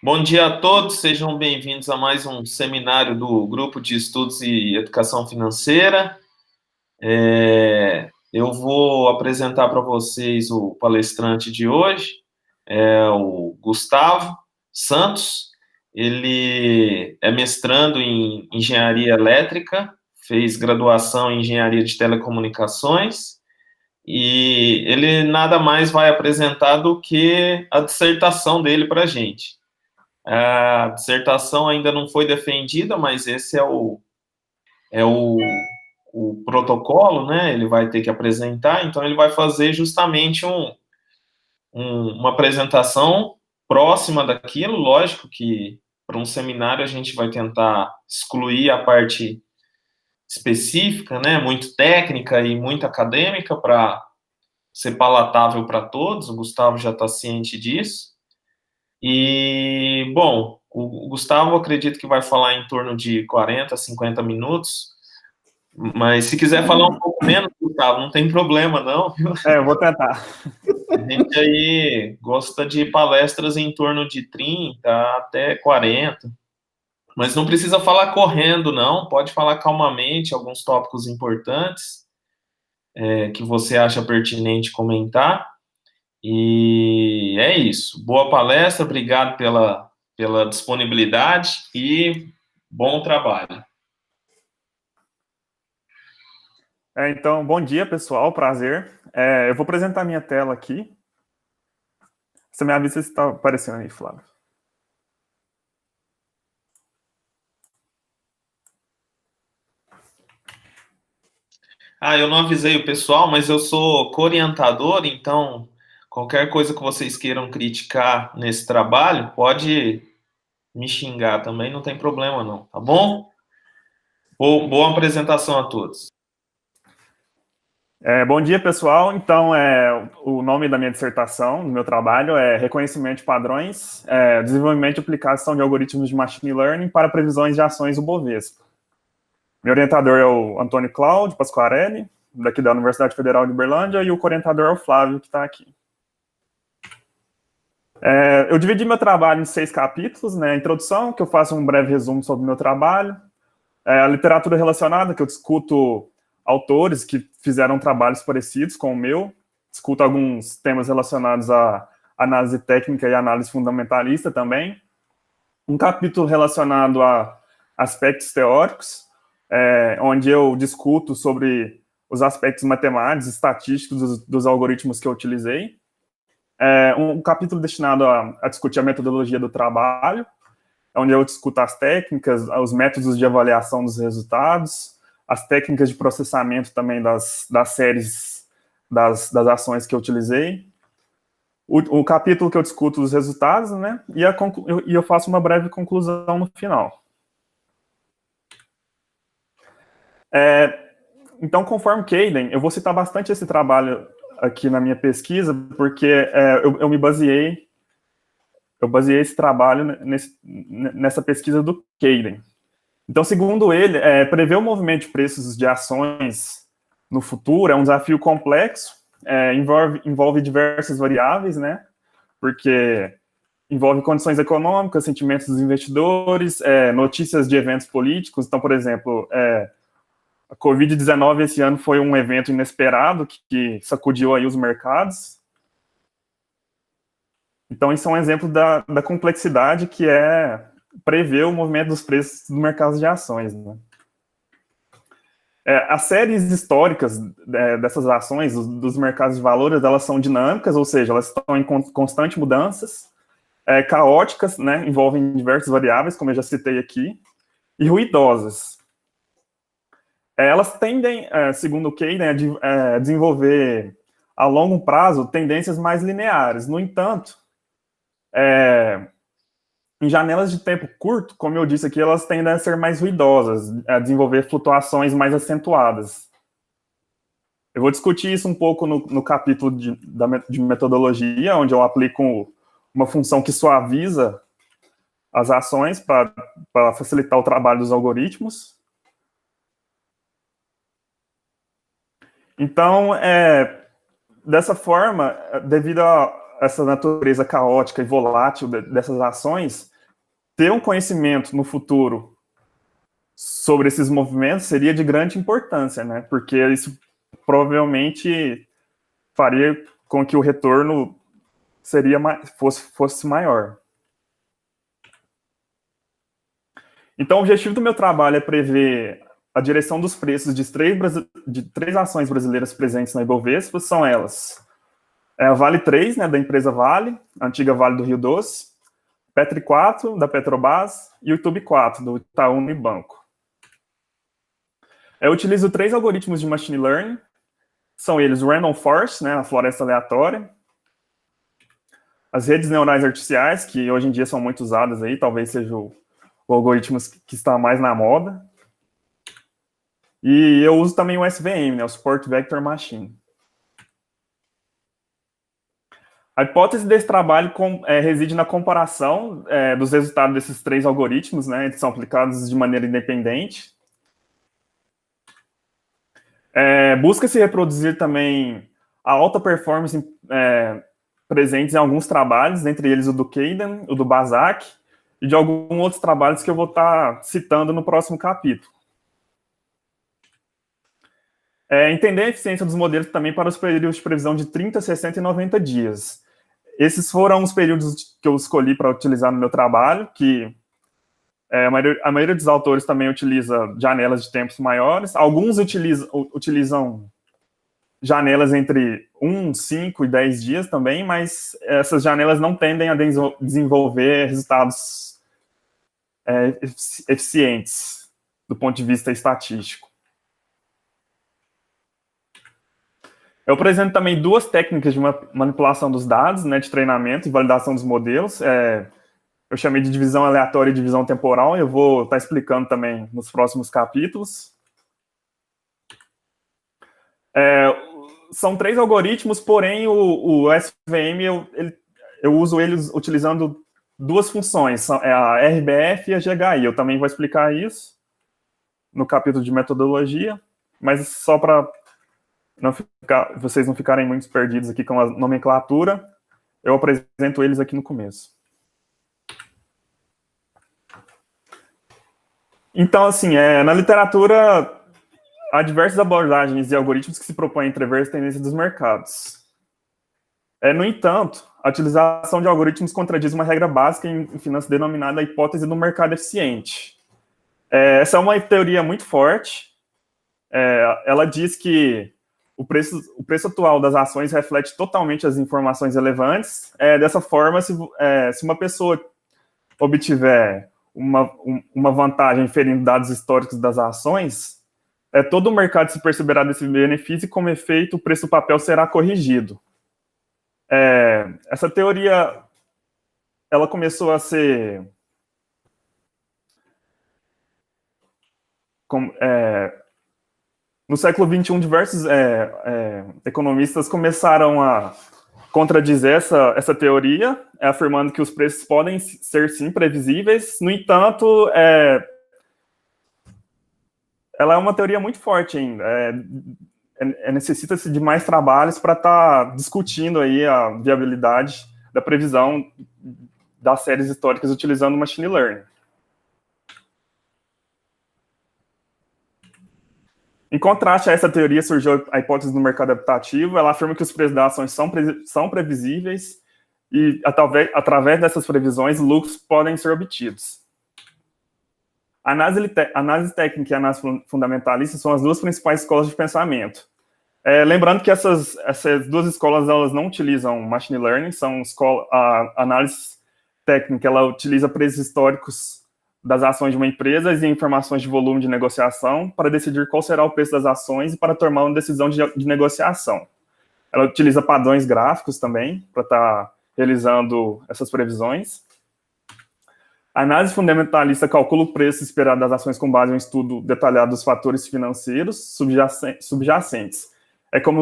Bom dia a todos, sejam bem-vindos a mais um seminário do Grupo de Estudos e Educação Financeira. Eu vou apresentar para vocês o palestrante de hoje, é o Gustavo Santos. Ele é mestrando em Engenharia Elétrica, fez graduação em Engenharia de Telecomunicações, e ele nada mais vai apresentar do que a dissertação dele para a gente. A dissertação ainda não foi defendida, mas esse é o protocolo, né? Ele vai ter que apresentar, então ele vai fazer justamente uma apresentação próxima daquilo. Lógico que para um seminário a gente vai tentar excluir a parte específica, né? Muito técnica e muito acadêmica para ser palatável para todos. O Gustavo já está ciente disso. E, bom, o Gustavo acredito que vai falar em torno de 40, 50 minutos, mas se quiser falar um pouco menos, Gustavo, não tem problema, não. Eu vou tentar. A gente aí gosta de palestras em torno de 30 até 40, mas não precisa falar correndo, não, pode falar calmamente, alguns tópicos importantes que você acha pertinente comentar. E é isso. Boa palestra, obrigado pela disponibilidade e bom trabalho. Então, bom dia, pessoal, prazer. Eu vou apresentar minha tela aqui. Você me avisa se está aparecendo aí, Flávio. Eu não avisei o pessoal, mas eu sou co-orientador, então qualquer coisa que vocês queiram criticar nesse trabalho, pode me xingar também, não tem problema não, tá bom? Boa apresentação a todos. Bom dia, pessoal. Então, o nome da minha dissertação, do meu trabalho, é Reconhecimento de Padrões, Desenvolvimento e Aplicação de Algoritmos de Machine Learning para Previsões de Ações do Bovespa. Meu orientador é o Antônio Cláudio Pasquarelli, daqui da Universidade Federal de Uberlândia, e o co-orientador é o Flávio, que está aqui. Eu dividi meu trabalho em 6 capítulos, né? A introdução, que eu faço um breve resumo sobre o meu trabalho. A literatura relacionada, que eu discuto autores que fizeram trabalhos parecidos com o meu. Discuto alguns temas relacionados à análise técnica e análise fundamentalista também. Um capítulo relacionado a aspectos teóricos, onde eu discuto sobre os aspectos matemáticos e estatísticos dos algoritmos que eu utilizei. Um capítulo destinado a discutir a metodologia do trabalho, onde eu discuto as técnicas, os métodos de avaliação dos resultados, as técnicas de processamento também das séries das ações que eu utilizei. O capítulo que eu discuto os resultados, né? E eu faço uma breve conclusão no final. Então, conforme Caden, eu vou citar bastante esse trabalho aqui na minha pesquisa, porque eu baseei esse trabalho nessa pesquisa do Caden. Então, segundo ele, prever o movimento de preços de ações no futuro é um desafio complexo, envolve diversas variáveis, né? Porque envolve condições econômicas, sentimentos dos investidores, notícias de eventos políticos. Então, por exemplo, a Covid-19 esse ano foi um evento inesperado que sacudiu aí os mercados. Então, isso é um exemplo da complexidade que é prever o movimento dos preços do mercado de ações, né? As séries históricas dessas ações, dos mercados de valores, elas são dinâmicas, ou seja, elas estão em constante mudanças, caóticas, né, envolvem diversas variáveis, como eu já citei aqui, e ruidosas. Elas tendem, segundo o Caden, a desenvolver a longo prazo tendências mais lineares. No entanto, em janelas de tempo curto, como eu disse aqui, elas tendem a ser mais ruidosas, a desenvolver flutuações mais acentuadas. Eu vou discutir isso um pouco no capítulo de metodologia, onde eu aplico uma função que suaviza as ações para facilitar o trabalho dos algoritmos. Então, dessa forma, devido essa natureza caótica e volátil dessas ações, ter um conhecimento no futuro sobre esses movimentos seria de grande importância, né? Porque isso provavelmente faria com que o retorno fosse maior. Então, o objetivo do meu trabalho é prever a direção dos preços de três ações brasileiras presentes na Ibovespa. São elas: a Vale 3, né, da empresa Vale, a antiga Vale do Rio Doce, Petri 4, da Petrobras, e o YouTube 4, do Itaú Unibanco. Eu utilizo 3 algoritmos de Machine Learning. São eles o Random Forest, né, a floresta aleatória, as redes neurais artificiais, que hoje em dia são muito usadas aí, talvez seja o algoritmo que está mais na moda. E eu uso também o SVM, né, o Support Vector Machine. A hipótese desse trabalho reside na comparação dos resultados desses 3 algoritmos, né, eles são aplicados de maneira independente. Busca-se reproduzir também a alta performance presentes em alguns trabalhos, entre eles o do Caden, o do Bazak, e de alguns outros trabalhos que eu vou estar citando no próximo capítulo. Entender a eficiência dos modelos também para os períodos de previsão de 30, 60 e 90 dias. Esses foram os períodos que eu escolhi para utilizar no meu trabalho, que a maioria dos autores também utiliza janelas de tempos maiores. Alguns utilizam janelas entre 1, 5 e 10 dias também, mas essas janelas não tendem a desenvolver resultados eficientes do ponto de vista estatístico. Eu apresento também 2 técnicas de manipulação dos dados, né, de treinamento e validação dos modelos. Eu chamei de divisão aleatória e divisão temporal, e eu vou estar explicando também nos próximos capítulos. São 3 algoritmos, porém o SVM eu uso eles utilizando 2 funções, a RBF e a GHI. Eu também vou explicar isso no capítulo de metodologia, mas só para vocês não ficarem muito perdidos aqui com a nomenclatura, eu apresento eles aqui no começo. Então, assim, na literatura, há diversas abordagens e algoritmos que se propõem a entrever as tendências dos mercados. No entanto, a utilização de algoritmos contradiz uma regra básica em finanças denominada a hipótese do mercado eficiente. Essa é uma teoria muito forte. Ela diz que o preço atual das ações reflete totalmente as informações relevantes. Dessa forma, se uma pessoa obtiver uma vantagem inferindo dados históricos das ações, todo o mercado se perceberá desse benefício e, como efeito, o preço do papel será corrigido. Essa teoria ela começou a ser no século XXI, diversos economistas começaram a contradizer essa teoria, afirmando que os preços podem ser, sim, previsíveis. No entanto, ela é uma teoria muito forte ainda. Necessita-se de mais trabalhos para estar discutindo aí a viabilidade da previsão das séries históricas utilizando machine learning. Em contraste a essa teoria, surgiu a hipótese do mercado adaptativo. Ela afirma que os preços das ações são previsíveis e, através dessas previsões, lucros podem ser obtidos. A análise técnica e a análise fundamentalista são as 2 principais escolas de pensamento. Lembrando que essas 2 escolas elas não utilizam machine learning, a análise técnica ela utiliza preços históricos das ações de uma empresa e informações de volume de negociação para decidir qual será o preço das ações e para tomar uma decisão de negociação. Ela utiliza padrões gráficos também para estar realizando essas previsões. A análise fundamentalista calcula o preço esperado das ações com base em um estudo detalhado dos fatores financeiros subjacentes, como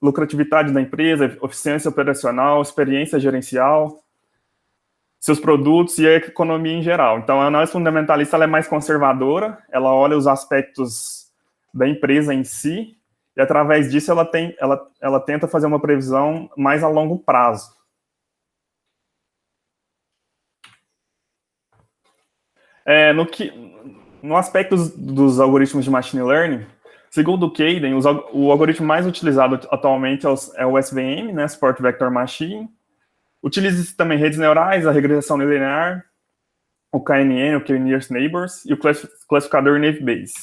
lucratividade da empresa, eficiência operacional, experiência gerencial, seus produtos e a economia em geral. Então, a análise fundamentalista ela é mais conservadora, ela olha os aspectos da empresa em si, e através disso ela tenta fazer uma previsão mais a longo prazo. No aspecto dos algoritmos de machine learning, segundo o Caden, o algoritmo mais utilizado atualmente é o SVM, né, Support Vector Machine. Utiliza também redes neurais, a regressão linear, o KNN, o K-Nearest Neighbors, e o classificador Naive Bayes.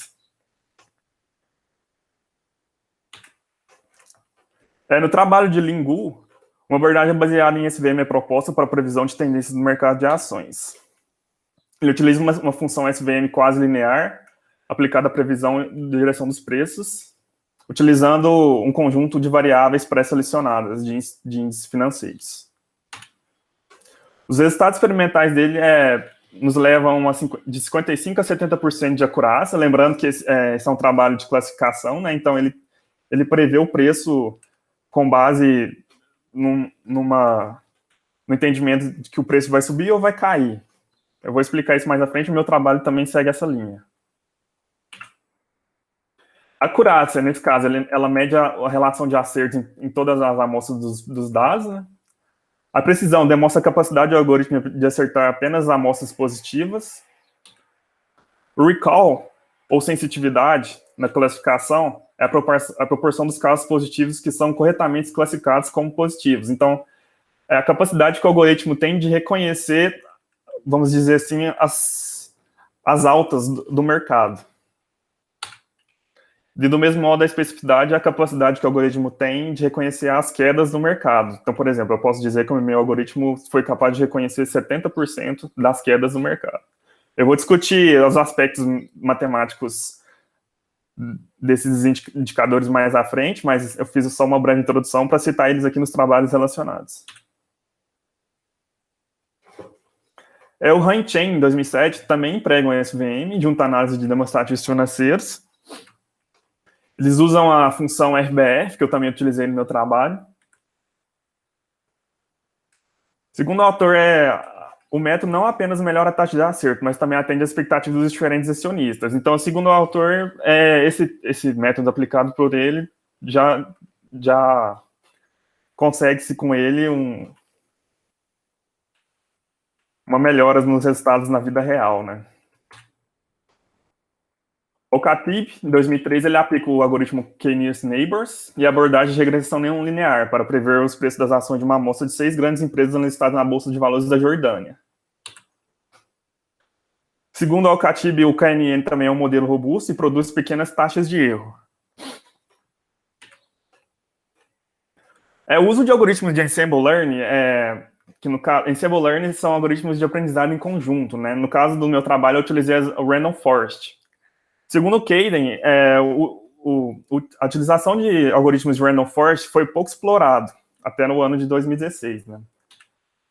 No trabalho de Lingu, uma abordagem baseada em SVM é proposta para a previsão de tendências no mercado de ações. Ele utiliza uma função SVM quase linear, aplicada à previsão de direção dos preços, utilizando um conjunto de variáveis pré-selecionadas de índices financeiros. Os resultados experimentais dele nos levam de 55% a 70% de acurácia, lembrando que esse é um trabalho de classificação, né? Então ele prevê o preço com base no entendimento de que o preço vai subir ou vai cair. Eu vou explicar isso mais à frente, o meu trabalho também segue essa linha. A acurácia, nesse caso, ela mede a relação de acerto em todas as amostras dos dados, né? A precisão demonstra a capacidade do algoritmo de acertar apenas amostras positivas. O recall, ou sensitividade, na classificação, é a proporção dos casos positivos que são corretamente classificados como positivos. Então, é a capacidade que o algoritmo tem de reconhecer, vamos dizer assim, as altas do mercado. E do mesmo modo, a especificidade é a capacidade que o algoritmo tem de reconhecer as quedas do mercado. Então, por exemplo, eu posso dizer que o meu algoritmo foi capaz de reconhecer 70% das quedas do mercado. Eu vou discutir os aspectos matemáticos desses indicadores mais à frente, mas eu fiz só uma breve introdução para citar eles aqui nos trabalhos relacionados. O Han Chen, em 2007, também emprega um SVM, junto à análise de demonstrativos financeiros. Eles usam a função RBF, que eu também utilizei no meu trabalho. Segundo o autor, o método não apenas melhora a taxa de acerto, mas também atende às expectativas dos diferentes acionistas. Então, segundo o autor, esse método aplicado por ele já consegue-se com ele uma melhora nos resultados na vida real, né? O Khatib, em 2003, ele aplica o algoritmo K-Nearest Neighbors e a abordagem de regressão não linear para prever os preços das ações de uma amostra de 6 grandes empresas listadas na Bolsa de Valores da Jordânia. Segundo o Khatib, o KNN também é um modelo robusto e produz pequenas taxas de erro. O uso de algoritmos de Ensemble Learning, que no caso, Ensemble Learning são algoritmos de aprendizado em conjunto, né? No caso do meu trabalho, eu utilizei o Random Forest. Segundo o Caden, a utilização de algoritmos de Random Forest foi pouco explorado, até no ano de 2016, né?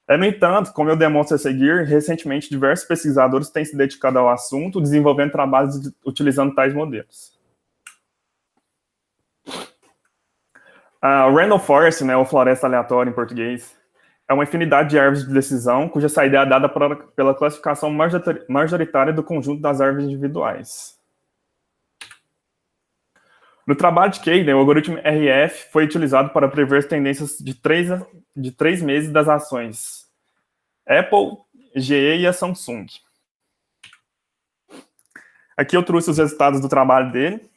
No entanto, como eu demonstro a seguir, recentemente diversos pesquisadores têm se dedicado ao assunto, desenvolvendo trabalhos utilizando tais modelos. O Random Forest, né, ou floresta aleatória em português, é uma infinidade de árvores de decisão, cuja saída é dada pela classificação majoritária do conjunto das árvores individuais. No trabalho de Caden, o algoritmo RF foi utilizado para prever as tendências de 3 meses das ações Apple, GE e a Samsung. Aqui eu trouxe os resultados do trabalho dele.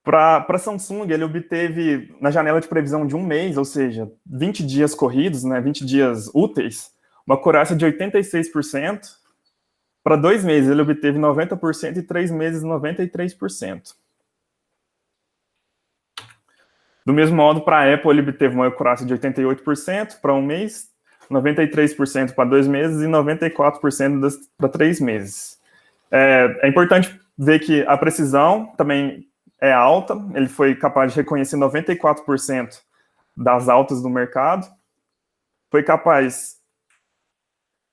Para a Samsung, ele obteve, na janela de previsão de um mês, ou seja, 20 dias corridos, né, 20 dias úteis, uma acurácia de 86%. Para 2 meses, ele obteve 90% e 3 meses, 93%. Do mesmo modo, para a Apple, ele obteve uma acurácia de 88% para um mês, 93% para 2 meses e 94% para 3 meses. É importante ver que a precisão também é alta, ele foi capaz de reconhecer 94% das altas do mercado, foi capaz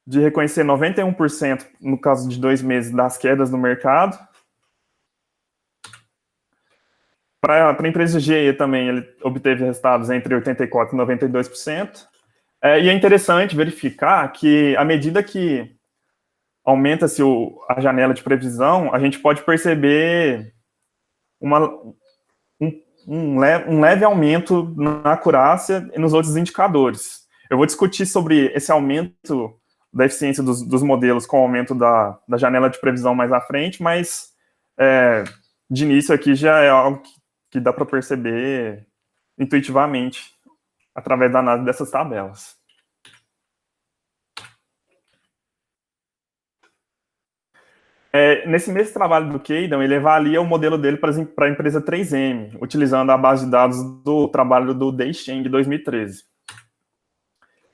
de reconhecer 91%, no caso de 2 meses, das quedas no mercado. Para a empresa GE também, ele obteve resultados entre 84% e 92%. E é interessante verificar que, à medida que aumenta-se a janela de previsão, a gente pode perceber um leve aumento na acurácia e nos outros indicadores. Eu vou discutir sobre esse aumento da eficiência dos modelos com o aumento da janela de previsão mais à frente, mas de início aqui já é algo que dá para perceber intuitivamente através da análise dessas tabelas. Nesse mesmo trabalho do Keidan, ele avalia o modelo dele para a empresa 3M, utilizando a base de dados do trabalho do Dai-Cheng de 2013.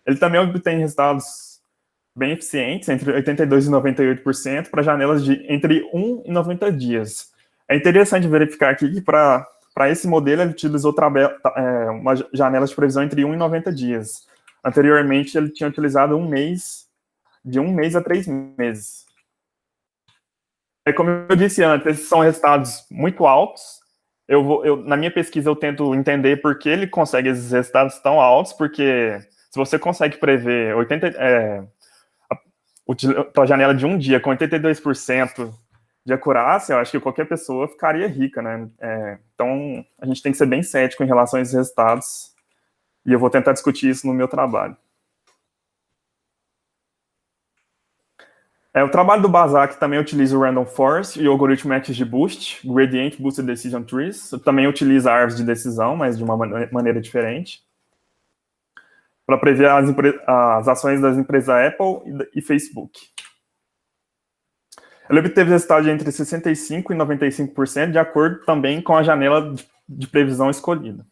Ele também obtém resultados bem eficientes, entre 82% e 98%, para janelas de entre 1 e 90 dias. É interessante verificar aqui que para esse modelo ele utilizou uma janela de previsão entre 1 e 90 dias. Anteriormente, ele tinha utilizado de 1 mês a 3 meses. Como eu disse antes, esses são resultados muito altos. Na minha pesquisa, eu tento entender por que ele consegue esses resultados tão altos, porque se você consegue prever a janela de um dia com 82% de acurácia, eu acho que qualquer pessoa ficaria rica, né? Então, a gente tem que ser bem cético em relação a esses resultados, e eu vou tentar discutir isso no meu trabalho. O trabalho do Basak também utiliza o Random Forest e o algoritmo XGBoost, Gradient Boosted Decision Trees. Também utiliza árvores de decisão, mas de uma maneira diferente, para prever as ações das empresas Apple e Facebook. Ele obteve resultados de entre 65% e 95%, de acordo também com a janela de previsão escolhida.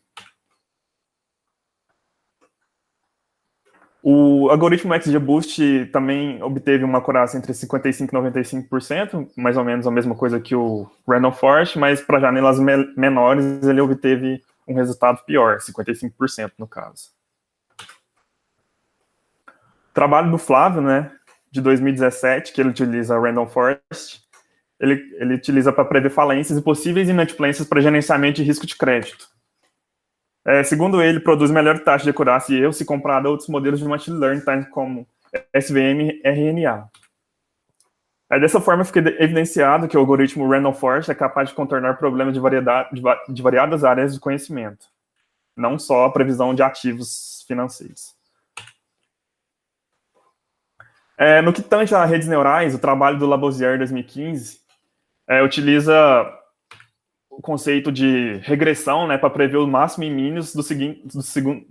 O algoritmo XGBoost também obteve uma acurácia entre 55% e 95%, mais ou menos a mesma coisa que o Random Forest, mas para janelas menores ele obteve um resultado pior, 55% no caso. O trabalho do Flávio, né, de 2017, que ele utiliza Random Forest, ele utiliza para prever falências e possíveis inadimplências para gerenciamento de risco de crédito. Segundo ele, produz melhor taxa de acurácia e erro se comparado a outros modelos de machine learning, tais como SVM e RNA. Dessa forma, fica evidenciado que o algoritmo Random Forest é capaz de contornar problemas de variadas áreas de conhecimento, não só a previsão de ativos financeiros. No que tange a redes neurais, o trabalho do Lavoisier 2015 utiliza o conceito de regressão, né, para prever o máximo e mínimos dos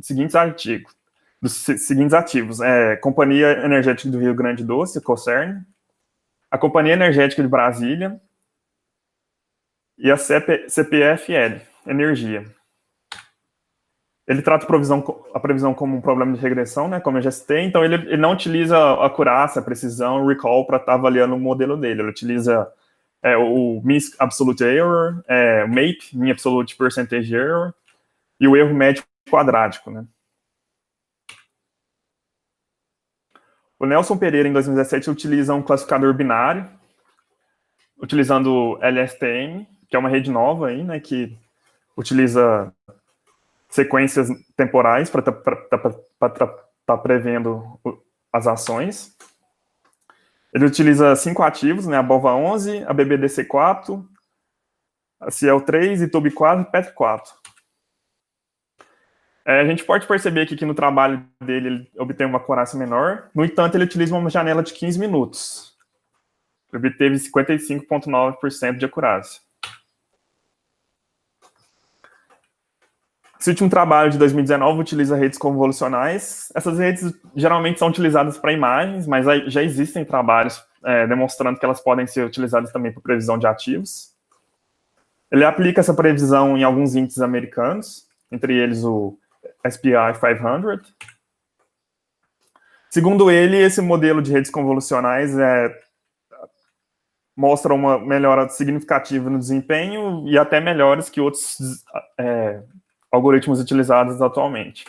seguintes ativos. Companhia Energética do Rio Grande Doce, Cosern, a Companhia Energética de Brasília e a CPFL, Energia. Ele trata a previsão como um problema de regressão, né, como eu já citei, então ele não utiliza a acurácia, a precisão, o recall para estar avaliando o modelo dele, ele utiliza o Mean Absolute Error, o MAPE, Mean Absolute Percentage Error, e o erro médio quadrático, né. O Nelson Pereira, em 2017, utiliza um classificador binário, utilizando LSTM, que é uma rede nova aí, né, que utiliza sequências temporais para estar prevendo as ações. Ele utiliza 5 ativos, né, a BOVA11, a BBDC4, a CL3, ITOB4 e PET4. A gente pode perceber aqui que no trabalho dele ele obtém uma acurácia menor, no entanto, ele utiliza uma janela de 15 minutos. Ele obteve 55,9% de acurácia. Esse último trabalho de 2019 utiliza redes convolucionais. Essas redes geralmente são utilizadas para imagens, mas já existem trabalhos demonstrando que elas podem ser utilizadas também para previsão de ativos. Ele aplica essa previsão em alguns índices americanos, entre eles o SPI 500. Segundo ele, esse modelo de redes convolucionais mostra uma melhora significativa no desempenho e até melhores que outros algoritmos utilizados atualmente.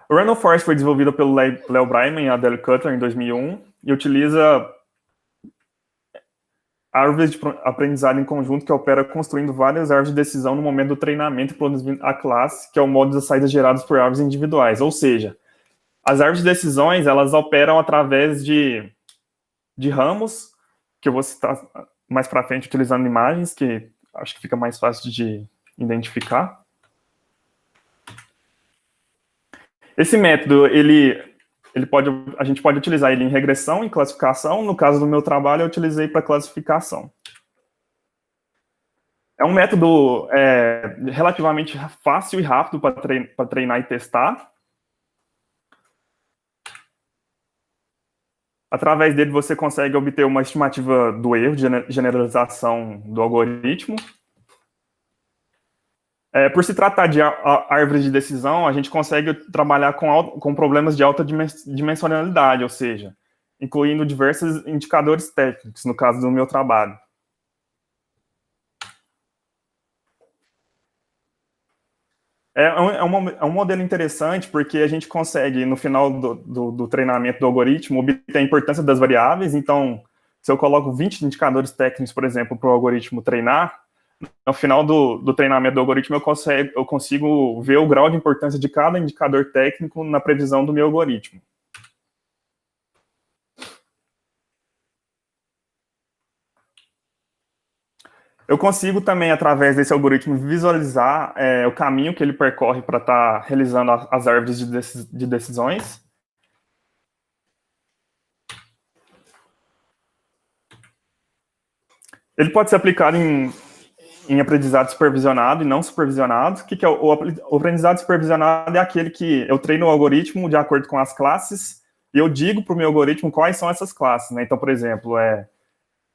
O Random Forest foi desenvolvido pelo Leo Breiman e a Adele Cutler em 2001 e utiliza árvores de aprendizado em conjunto que opera construindo várias árvores de decisão no momento do treinamento e produzindo a classe, que é o modo das saídas geradas por árvores individuais. Ou seja, as árvores de decisões, elas operam através de ramos, que eu vou citar mais para frente utilizando imagens, que acho que fica mais fácil de identificar. Esse método, a gente pode utilizar ele em regressão, em classificação. No caso do meu trabalho, eu utilizei para classificação. É um método relativamente fácil e rápido para treinar e testar. Através dele, você consegue obter uma estimativa do erro de generalização do algoritmo. Por se tratar de árvores de decisão, a gente consegue trabalhar com problemas de alta dimensionalidade, ou seja, incluindo diversos indicadores técnicos, no caso do meu trabalho. É um modelo interessante porque a gente consegue, no final do treinamento do algoritmo, obter a importância das variáveis. Então, se eu coloco 20 indicadores técnicos, por exemplo, para o algoritmo treinar, no final do treinamento do algoritmo eu consigo ver o grau de importância de cada indicador técnico na previsão do meu algoritmo. Eu consigo também, através desse algoritmo, visualizar o caminho que ele percorre para estar realizando as árvores de decisões. Ele pode ser aplicado em aprendizado supervisionado e não supervisionado. O que é o aprendizado supervisionado? É aquele que eu treino o algoritmo de acordo com as classes e eu digo para o meu algoritmo quais são essas classes, né? Então, por exemplo,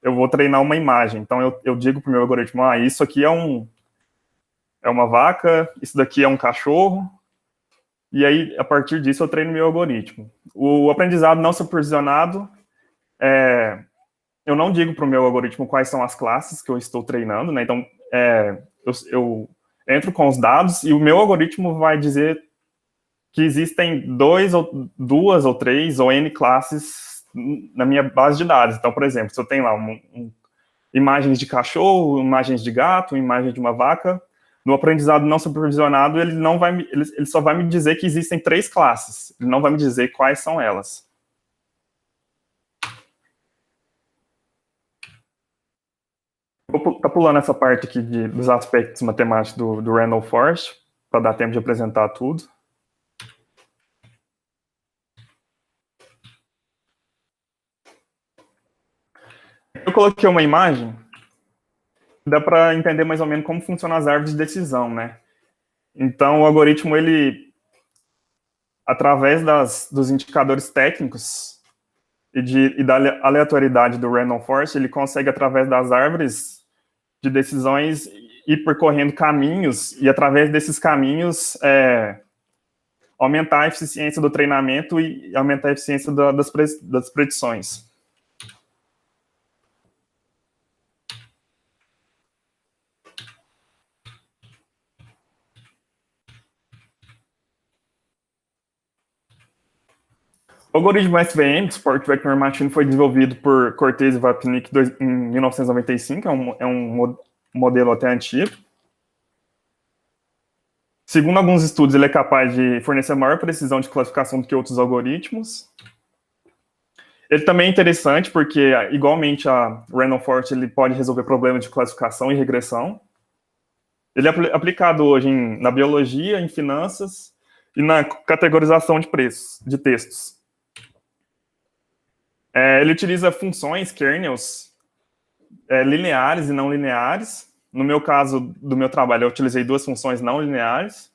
eu vou treinar uma imagem. Então, eu digo para o meu algoritmo, isso aqui é uma vaca, isso daqui é um cachorro. E aí, a partir disso, eu treino meu algoritmo. O aprendizado não supervisionado, eu não digo para o meu algoritmo quais são as classes que eu estou treinando, né? Então, eu entro com os dados e o meu algoritmo vai dizer que existem duas ou três ou N classes na minha base de dados. Então, por exemplo, se eu tenho lá imagens de cachorro, imagens de gato, imagem de uma vaca, no aprendizado não supervisionado, ele só vai me dizer que existem 3 classes. Ele não vai me dizer quais são elas. Vou estar pulando essa parte aqui dos aspectos matemáticos do Randall Forest, para dar tempo de apresentar tudo. Eu coloquei uma imagem, dá para entender mais ou menos como funcionam as árvores de decisão, né? Então, o algoritmo, através dos indicadores técnicos e da aleatoriedade do Random Forest, ele consegue, através das árvores de decisões, ir percorrendo caminhos e, através desses caminhos, aumentar a eficiência do treinamento e aumentar a eficiência das predições. O algoritmo SVM, Support Vector Machine, foi desenvolvido por Cortez e Vapnik em 1995, é um modelo até antigo. Segundo alguns estudos, ele é capaz de fornecer maior precisão de classificação do que outros algoritmos. Ele também é interessante porque, igualmente a Random Forest, ele pode resolver problemas de classificação e regressão. Ele é aplicado hoje na biologia, em finanças e na categorização de textos. Ele utiliza funções, kernels, lineares e não lineares. No meu caso, do meu trabalho, eu utilizei 2 funções não lineares.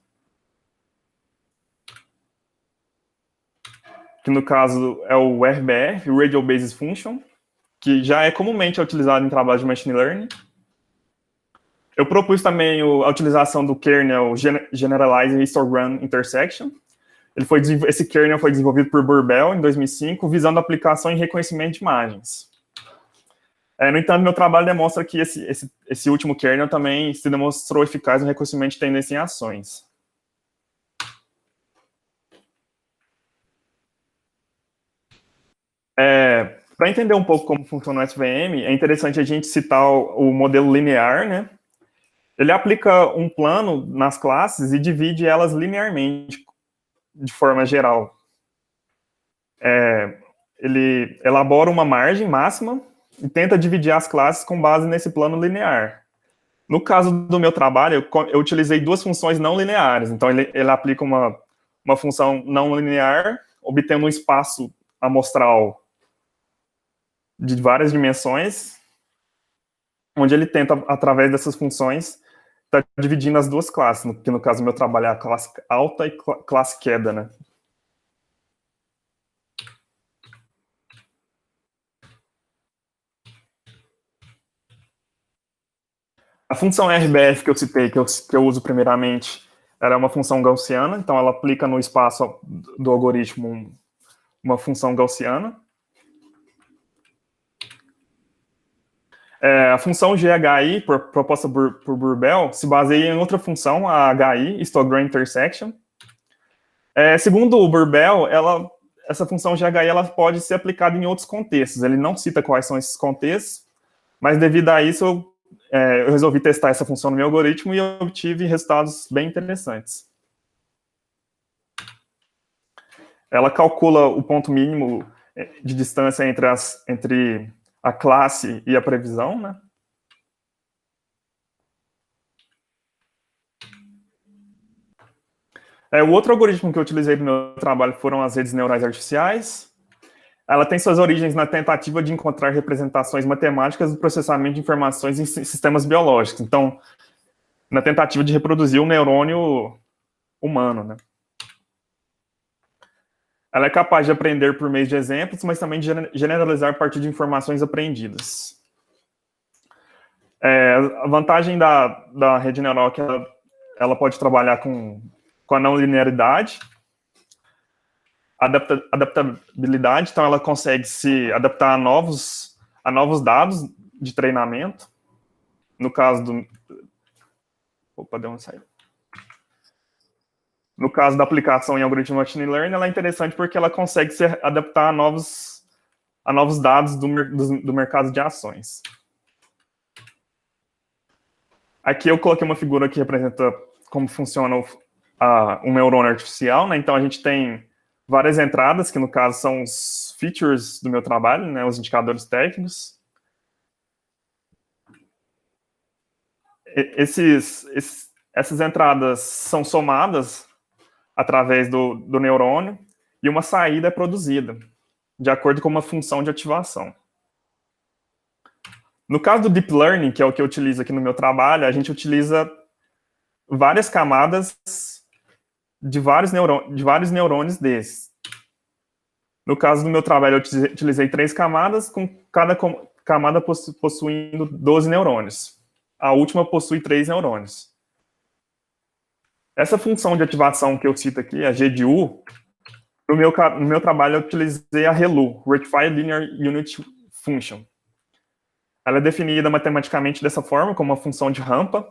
Que no caso é o RBF, o Radial Basis Function, que já é comumente utilizado em trabalho de Machine Learning. Eu propus também a utilização do kernel Generalizing Histogram Intersection. Esse kernel foi desenvolvido por Burbel em 2005, visando a aplicação em reconhecimento de imagens. No entanto, meu trabalho demonstra que esse último kernel também se demonstrou eficaz no reconhecimento de tendência em ações. Para entender um pouco como funciona o SVM, é interessante a gente citar o modelo linear, né? Ele aplica um plano nas classes e divide elas linearmente, de forma geral. Ele elabora uma margem máxima e tenta dividir as classes com base nesse plano linear. No caso do meu trabalho, eu utilizei 2 funções não lineares. Então, ele aplica uma uma função não linear, obtendo um espaço amostral de várias dimensões, onde ele tenta, através dessas funções, estar dividindo as duas classes, que no caso do meu trabalho é a classe alta e classe queda, né? A função RBF que eu citei, que eu uso primeiramente, ela é uma função gaussiana, então ela aplica no espaço do algoritmo uma função gaussiana. A função GHI, proposta por Burbel, se baseia em outra função, a HI, histogram intersection. Segundo o Burbel, essa função GHI ela pode ser aplicada em outros contextos. Ele não cita quais são esses contextos, mas devido a isso, eu resolvi testar essa função no meu algoritmo e eu obtive resultados bem interessantes. Ela calcula o ponto mínimo de distância entre a classe e a previsão, né? O outro algoritmo que eu utilizei no meu trabalho foram as redes neurais artificiais. Ela tem suas origens na tentativa de encontrar representações matemáticas do processamento de informações em sistemas biológicos. Então, na tentativa de reproduzir o neurônio humano, né? Ela é capaz de aprender por meio de exemplos, mas também de generalizar a partir de informações aprendidas. A vantagem da rede neural é que ela pode trabalhar com a não linearidade, adaptabilidade, então ela consegue se adaptar a novos dados de treinamento. No caso do... Opa, deu uma saída. No caso da aplicação em algoritmo machine learning, ela é interessante porque ela consegue se adaptar a novos dados do mercado de ações. Aqui eu coloquei uma figura que representa como funciona um neurônio artificial, né? Então a gente tem várias entradas, que no caso são os features do meu trabalho, né? Os indicadores técnicos. Essas entradas são somadas através do neurônio e uma saída é produzida, de acordo com uma função de ativação. No caso do Deep Learning, que é o que eu utilizo aqui no meu trabalho, a gente utiliza várias camadas de vários neurônios desses. No caso do meu trabalho, eu utilizei 3 camadas, com cada camada possuindo 12 neurônios. A última possui 3 neurônios. Essa função de ativação que eu cito aqui, a GDU, no meu trabalho eu utilizei a ReLU, Rectified Linear Unit Function. Ela é definida matematicamente dessa forma, como uma função de rampa.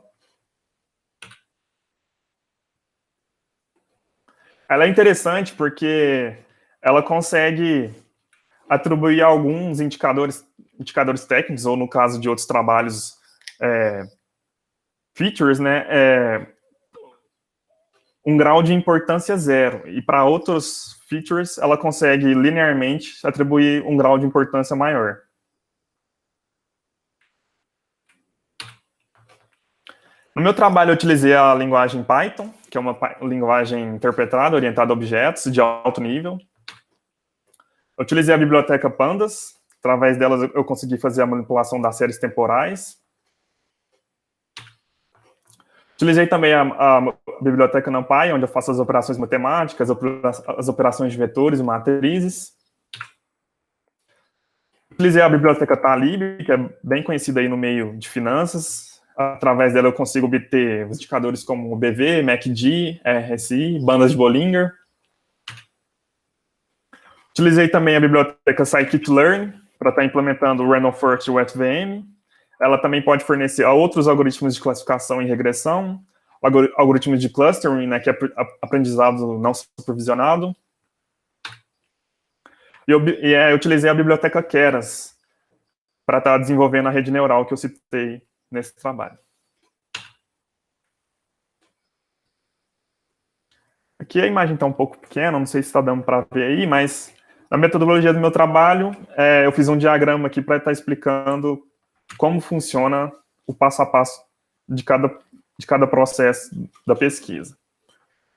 Ela é interessante porque ela consegue atribuir alguns indicadores técnicos, ou no caso de outros trabalhos, features, né, um grau de importância 0. E para outros features, ela consegue linearmente atribuir um grau de importância maior. No meu trabalho, eu utilizei a linguagem Python, que é uma linguagem interpretada, orientada a objetos de alto nível. Eu utilizei a biblioteca Pandas. Através delas, eu consegui fazer a manipulação das séries temporais. Utilizei também a biblioteca NumPy, onde eu faço as operações matemáticas, as operações de vetores e matrizes. Utilizei a biblioteca Talib, que é bem conhecida aí no meio de finanças. Através dela eu consigo obter os indicadores como o BV, MACD, RSI, bandas de Bollinger. Utilizei também a biblioteca Scikit-learn para estar implementando o Random Forest e o WetVM. Ela também pode fornecer a outros algoritmos de classificação e regressão, algoritmos de clustering, né, que é aprendizado não supervisionado. E eu utilizei a biblioteca Keras para estar desenvolvendo a rede neural que eu citei nesse trabalho. Aqui a imagem está um pouco pequena, não sei se está dando para ver aí, mas na metodologia do meu trabalho, eu fiz um diagrama aqui para estar explicando como funciona o passo a passo de cada processo da pesquisa.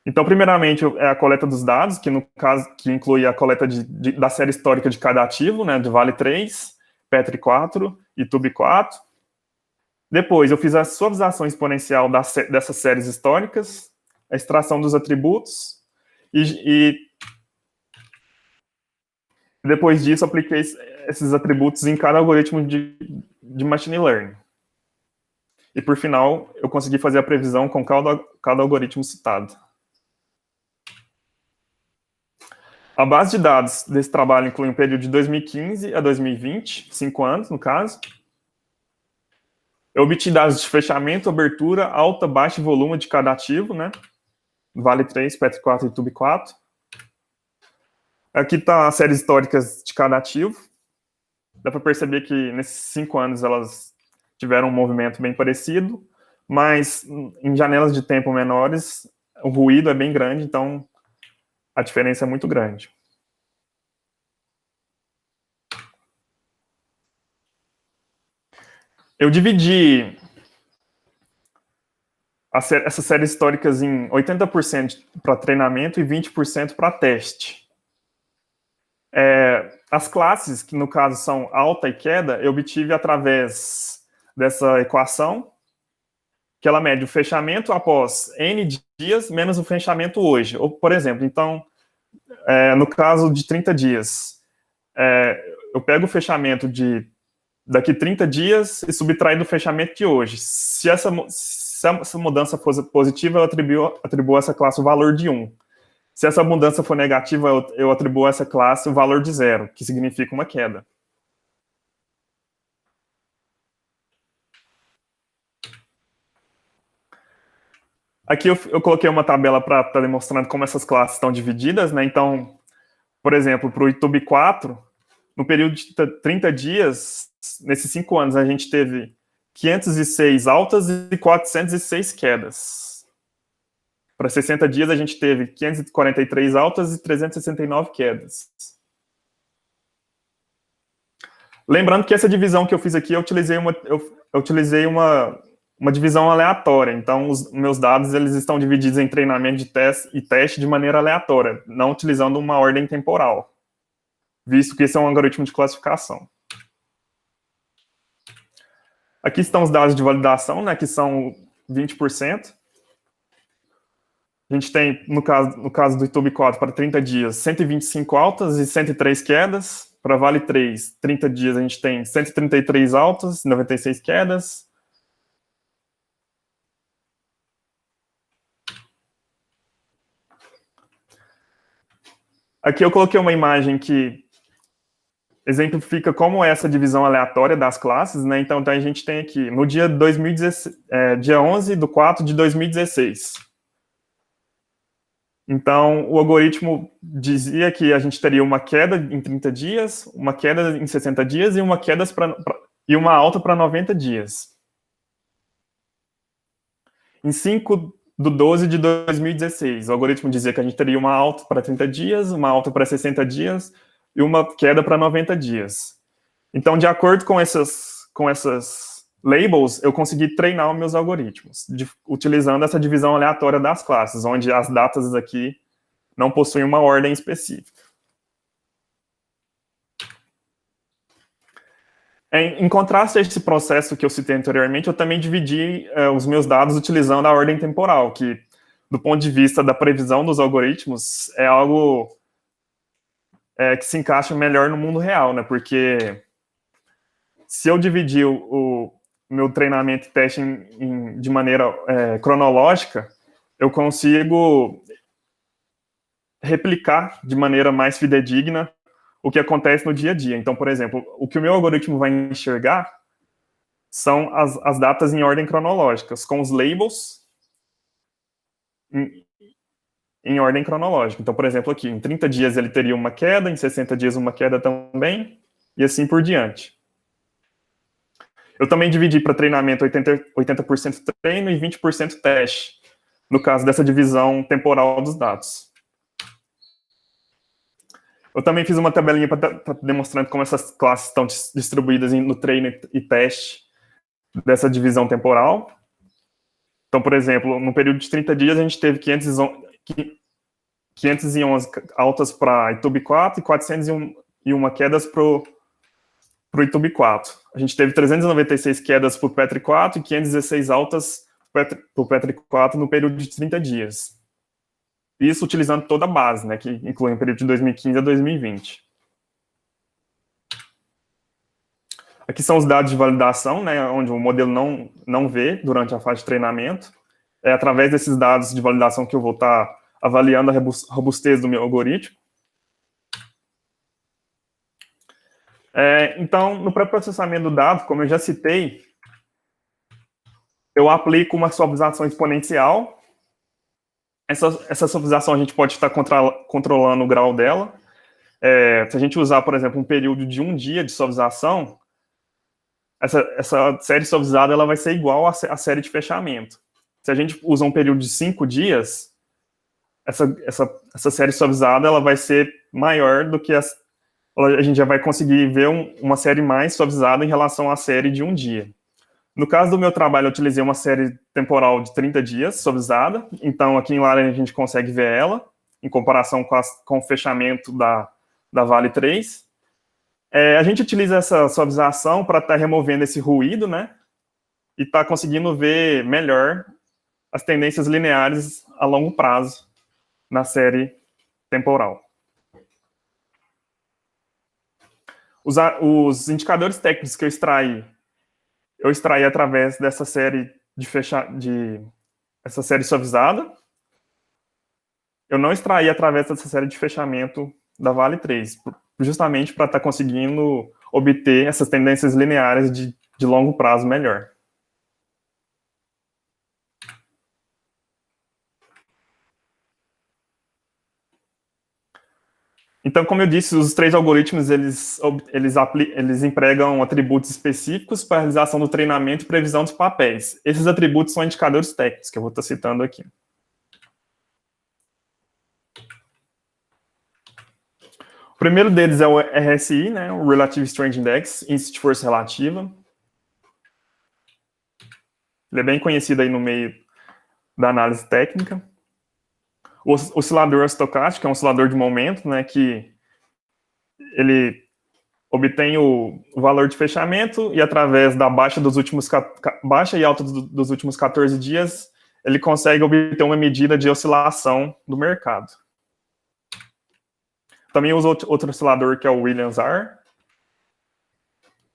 Então, primeiramente, é a coleta dos dados, que no caso que inclui a coleta da série histórica de cada ativo, né, de Vale 3, Petri 4 e Tube 4. Depois, eu fiz a suavização exponencial dessas séries históricas, a extração dos atributos, e depois disso, apliquei esses atributos em cada algoritmo de machine learning. E, por final, eu consegui fazer a previsão com cada algoritmo citado. A base de dados desse trabalho inclui um período de 2015 a 2020, 5 anos, no caso. Eu obtive dados de fechamento, abertura, alta, baixa e volume de cada ativo, né? Vale 3, Petri 4 e Tube 4. Aqui tá as séries históricas de cada ativo. Dá para perceber que nesses 5 anos elas tiveram um movimento bem parecido, mas em janelas de tempo menores, o ruído é bem grande, então a diferença é muito grande. Eu dividi essas séries históricas em 80% para treinamento e 20% para teste. As classes, que no caso são alta e queda, eu obtive através dessa equação, que ela mede o fechamento após N dias menos o fechamento hoje. Ou, por exemplo, então, no caso de 30 dias, eu pego o fechamento de daqui 30 dias e subtraio do fechamento de hoje. Se essa mudança for positiva, eu atribuo a essa classe o valor de 1. Se essa mudança for negativa, eu atribuo a essa classe o valor de 0, que significa uma queda. Aqui eu coloquei uma tabela para estar demonstrando como essas classes estão divididas, né? Então, por exemplo, para o YouTube 4, no período de 30 dias, nesses 5 anos, a gente teve 506 altas e 406 quedas. Para 60 dias, a gente teve 543 altas e 369 quedas. Lembrando que essa divisão que eu fiz aqui, eu utilizei uma divisão aleatória. Então, os meus dados eles estão divididos em treinamento de teste de maneira aleatória, não utilizando uma ordem temporal, visto que esse é um algoritmo de classificação. Aqui estão os dados de validação, né, que são 20%. A gente tem, no caso do YouTube 4, para 30 dias, 125 altas e 103 quedas. Para Vale 3, 30 dias, a gente tem 133 altas e 96 quedas. Aqui eu coloquei uma imagem que exemplifica como é essa divisão aleatória das classes, né? Então a gente tem aqui, no dia 11/4/2016. Então, o algoritmo dizia que a gente teria uma queda em 30 dias, uma queda em 60 dias e e uma alta para 90 dias. Em 5/12/2016, o algoritmo dizia que a gente teria uma alta para 30 dias, uma alta para 60 dias e uma queda para 90 dias. Então, de acordo com essas labels, eu consegui treinar os meus algoritmos, utilizando essa divisão aleatória das classes, onde as datas aqui não possuem uma ordem específica. Em contraste a esse processo que eu citei anteriormente, eu também dividi os meus dados utilizando a ordem temporal, que, do ponto de vista da previsão dos algoritmos, é algo que se encaixa melhor no mundo real, né? Porque se eu dividir o meu treinamento e teste de maneira cronológica, eu consigo replicar de maneira mais fidedigna o que acontece no dia a dia. Então, por exemplo, o que o meu algoritmo vai enxergar são as datas em ordem cronológica, com os labels em ordem cronológica. Então, por exemplo, aqui, em 30 dias ele teria uma queda, em 60 dias uma queda também, e assim por diante. Eu também dividi para treinamento 80% treino e 20% teste, no caso dessa divisão temporal dos dados. Eu também fiz uma tabelinha para demonstrando como essas classes estão distribuídas no treino e teste dessa divisão temporal. Então, por exemplo, no período de 30 dias, a gente teve 511 altas para YouTube 4 e 401 quedas para o YouTube 4. A gente teve 396 quedas para o Petri 4 e 516 altas para o Petri 4 no período de 30 dias. Isso utilizando toda a base, né, que inclui o período de 2015 a 2020. Aqui são os dados de validação, né, onde o modelo não vê durante a fase de treinamento. É através desses dados de validação que eu vou estar avaliando a robustez do meu algoritmo. Então, no pré-processamento do dado, como eu já citei, eu aplico uma suavização exponencial. Essa suavização a gente pode estar controlando o grau dela. Se a gente usar, por exemplo, um período de 1 dia de suavização, essa série suavizada ela vai ser igual à série de fechamento. Se a gente usa um período de 5 dias, essa série suavizada ela vai ser maior do que a gente já vai conseguir ver uma série mais suavizada em relação à série de 1 dia. No caso do meu trabalho, eu utilizei uma série temporal de 30 dias suavizada, então aqui em laranja a gente consegue ver ela, em comparação com o fechamento da Vale 3. A gente utiliza essa suavização para estar removendo esse ruído, né? E estar conseguindo ver melhor as tendências lineares a longo prazo na série temporal. Os indicadores técnicos que eu extraí através dessa série essa série suavizada. Eu não extraí através dessa série de fechamento da Vale 3, justamente para estar conseguindo obter essas tendências lineares de longo prazo melhor. Então, como eu disse, os 3 algoritmos, eles empregam atributos específicos para a realização do treinamento e previsão dos papéis. Esses atributos são indicadores técnicos, que eu vou estar citando aqui. O primeiro deles é o RSI, né, o Relative Strength Index, Índice de Força Relativa. Ele é bem conhecido aí no meio da análise técnica. O oscilador estocástico, que é um oscilador de momento, né, que ele obtém o valor de fechamento e através da baixa e alta dos últimos 14 dias, ele consegue obter uma medida de oscilação do mercado. Também usa outro oscilador que é o Williams-R,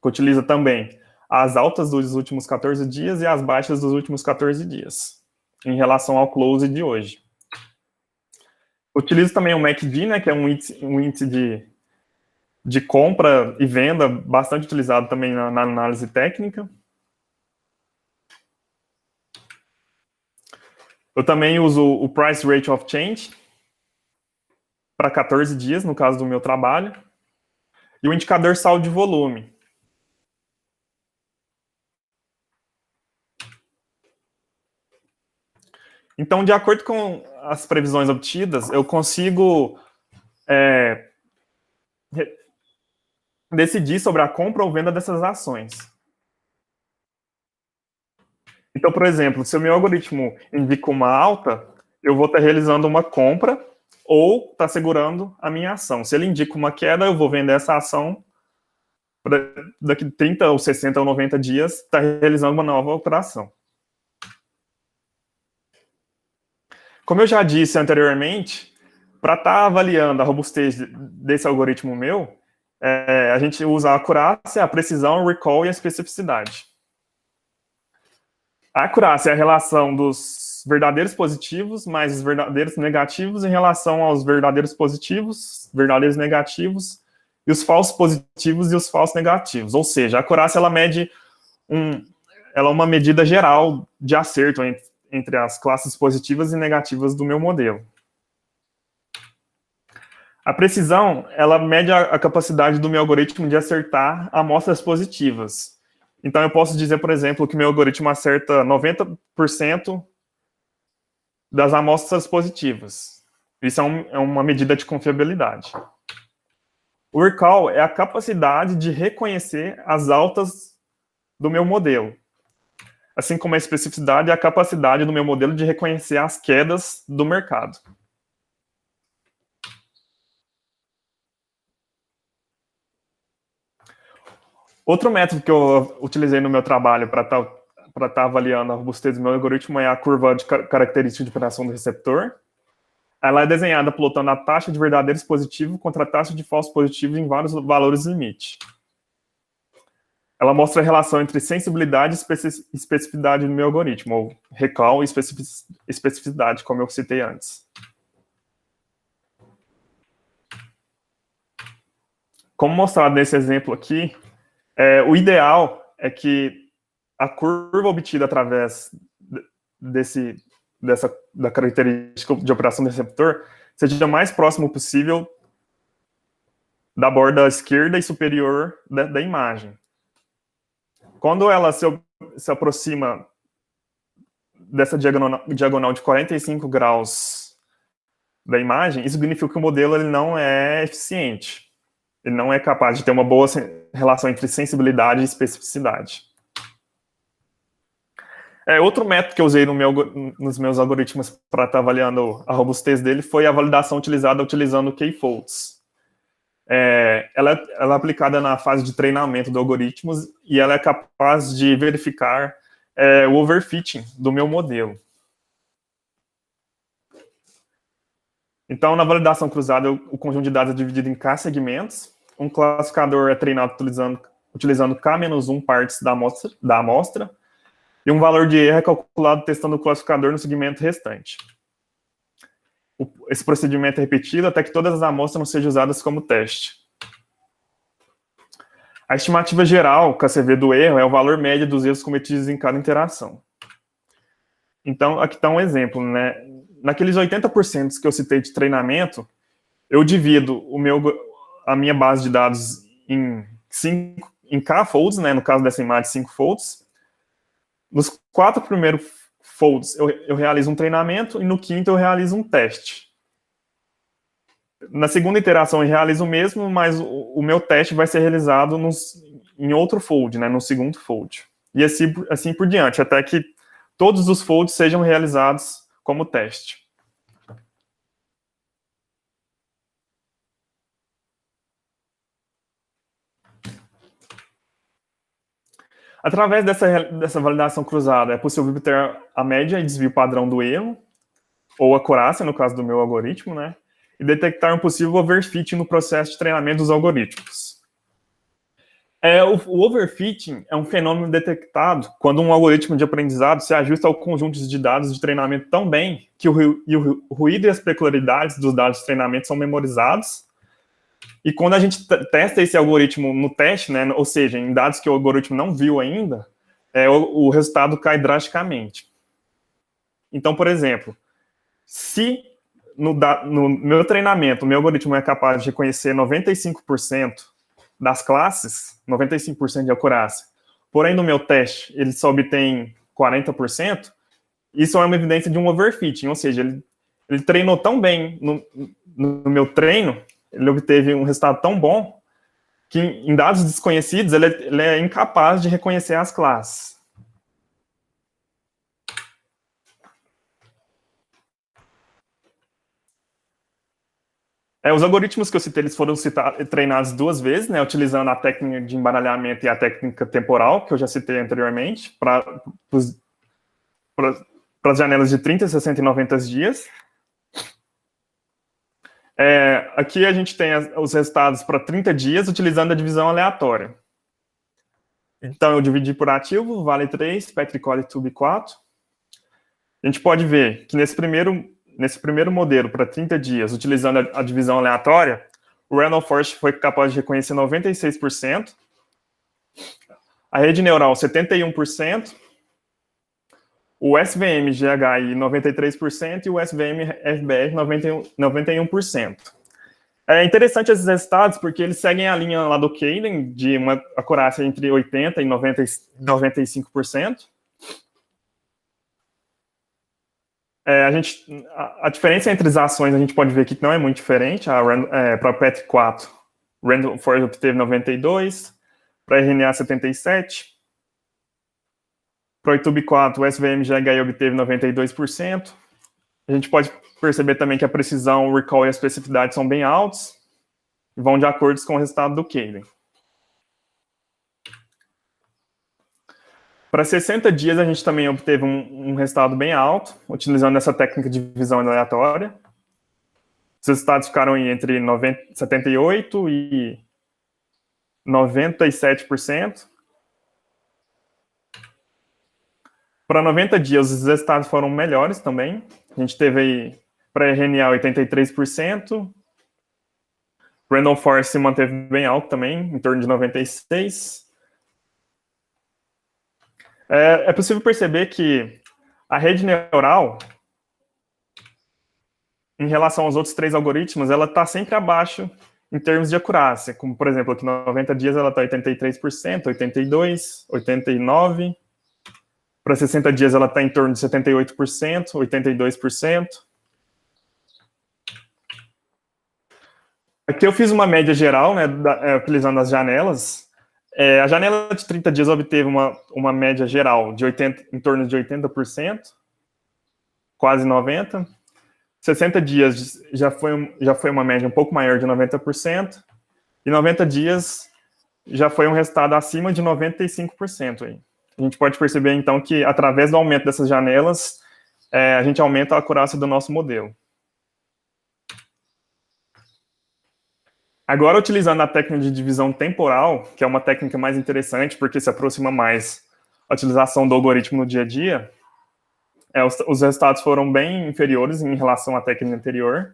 que utiliza também as altas dos últimos 14 dias e as baixas dos últimos 14 dias, em relação ao close de hoje. Utilizo também o MACD, né, que é um índice de compra e venda, bastante utilizado também na análise técnica. Eu também uso o Price Rate of Change, para 14 dias, no caso do meu trabalho, e o indicador saldo de volume. Então, de acordo com as previsões obtidas, eu consigo decidir sobre a compra ou venda dessas ações. Então, por exemplo, se o meu algoritmo indica uma alta, eu vou estar realizando uma compra ou estar segurando a minha ação. Se ele indica uma queda, eu vou vender essa ação para daqui 30 ou 60 ou 90 dias estar realizando uma nova operação. Como eu já disse anteriormente, para estar avaliando a robustez desse algoritmo meu, a gente usa a acurácia, a precisão, o recall e a especificidade. A acurácia é a relação dos verdadeiros positivos mais os verdadeiros negativos em relação aos verdadeiros positivos, verdadeiros negativos, e os falsos positivos e os falsos negativos. Ou seja, a acurácia ela mede ela é uma medida geral de acerto entre as classes positivas e negativas do meu modelo. A precisão, ela mede a capacidade do meu algoritmo de acertar amostras positivas. Então, eu posso dizer, por exemplo, que meu algoritmo acerta 90% das amostras positivas. Isso é uma medida de confiabilidade. O recall é a capacidade de reconhecer as altas do meu modelo. Assim como a especificidade é a capacidade do meu modelo de reconhecer as quedas do mercado. Outro método que eu utilizei no meu trabalho para estar avaliando a robustez do meu algoritmo é a curva de característica de operação do receptor. Ela é desenhada plotando a taxa de verdadeiros positivos contra a taxa de falsos positivos em vários valores limite. Ela mostra a relação entre sensibilidade e especificidade do meu algoritmo, ou recall e especificidade, como eu citei antes. Como mostrado nesse exemplo aqui, o ideal é que a curva obtida através da característica de operação do receptor seja o mais próximo possível da borda esquerda e superior da imagem. Quando ela se aproxima dessa diagonal de 45 graus da imagem, isso significa que o modelo ele não é eficiente. Ele não é capaz de ter uma boa relação entre sensibilidade e especificidade. Outro método que eu usei nos meus algoritmos para estar avaliando a robustez dele foi a validação utilizando K-folds. Ela é aplicada na fase de treinamento do algoritmo e ela é capaz de verificar o overfitting do meu modelo. Então, na validação cruzada, o conjunto de dados é dividido em K segmentos. Um classificador é treinado utilizando K-1 partes da amostra. E um valor de erro é calculado testando o classificador no segmento restante. Esse procedimento é repetido até que todas as amostras não sejam usadas como teste. A estimativa geral, KCV do erro, é o valor médio dos erros cometidos em cada interação. Então, aqui está um exemplo, né? Naqueles 80% que eu citei de treinamento, eu divido a minha base de dados em K-folds, né? No caso dessa imagem, 5 folds. Nos 4 primeiros folds, eu realizo um treinamento, e no quinto eu realizo um teste. Na segunda iteração eu realizo o mesmo, mas o meu teste vai ser realizado em outro fold, né, no segundo fold. E assim por diante, até que todos os folds sejam realizados como teste. Através dessa validação cruzada, é possível obter a média e desvio padrão do erro, ou acurácia, no caso do meu algoritmo, né? E detectar um possível overfitting no processo de treinamento dos algoritmos. O overfitting é um fenômeno detectado quando um algoritmo de aprendizado se ajusta ao conjunto de dados de treinamento tão bem que o ruído e as peculiaridades dos dados de treinamento são memorizados. E quando a gente testa esse algoritmo no teste, né, ou seja, em dados que o algoritmo não viu ainda, o resultado cai drasticamente. Então, por exemplo, se no meu treinamento, o meu algoritmo é capaz de reconhecer 95% das classes, 95% de acurácia, porém no meu teste ele só obtém 40%, isso é uma evidência de um overfitting, ou seja, ele treinou tão bem no meu treino, ele obteve um resultado tão bom, que em dados desconhecidos ele é incapaz de reconhecer as classes. Os algoritmos que eu citei, eles foram treinados 2 vezes, né, utilizando a técnica de embaralhamento e a técnica temporal, que eu já citei anteriormente, para as janelas de 30, 60 e 90 dias. Aqui a gente tem os resultados para 30 dias, utilizando a divisão aleatória. Então, eu dividi por ativo, vale 3, Petricole Tube 4. A gente pode ver que nesse primeiro modelo, para 30 dias, utilizando a divisão aleatória, o Randall Forest foi capaz de reconhecer 96%, a rede neural 71%, o SVM-GHI 93% e o SVM-FBR 91%. É interessante esses resultados porque eles seguem a linha lá do Cadence, de uma acurácia entre 80% e 95%. A diferença entre as ações a gente pode ver aqui que não é muito diferente. Para a PET4, o Randall Forest obteve 92%, para a RNA 77%, para o YouTube 4, o SVM-GHI obteve 92%. A gente pode perceber também que a precisão, o recall e a especificidade são bem altos e vão de acordo com o resultado do Cadence. Para 60 dias, a gente também obteve um resultado bem alto, utilizando essa técnica de divisão aleatória. Os resultados ficaram entre 78% e 97%. Para 90 dias, os resultados foram melhores também. A gente teve aí, para RNA, 83%. Random Forest se manteve bem alto também, em torno de 96%. É possível perceber que a rede neural, em relação aos outros 3 algoritmos, ela está sempre abaixo em termos de acurácia. Como, por exemplo, aqui 90 dias ela está 83%, 82%, 89%. Para 60 dias ela está em torno de 78%, 82%. Aqui eu fiz uma média geral, né, utilizando as janelas. A janela de 30 dias obteve uma média geral de em torno de 80%, quase 90%. 60 dias já foi uma média um pouco maior de 90%. E 90 dias já foi um resultado acima de 95%. Aí. A gente pode perceber, então, que através do aumento dessas janelas, a gente aumenta a acurácia do nosso modelo. Agora, utilizando a técnica de divisão temporal, que é uma técnica mais interessante, porque se aproxima mais a utilização do algoritmo no dia a dia, os resultados foram bem inferiores em relação à técnica anterior.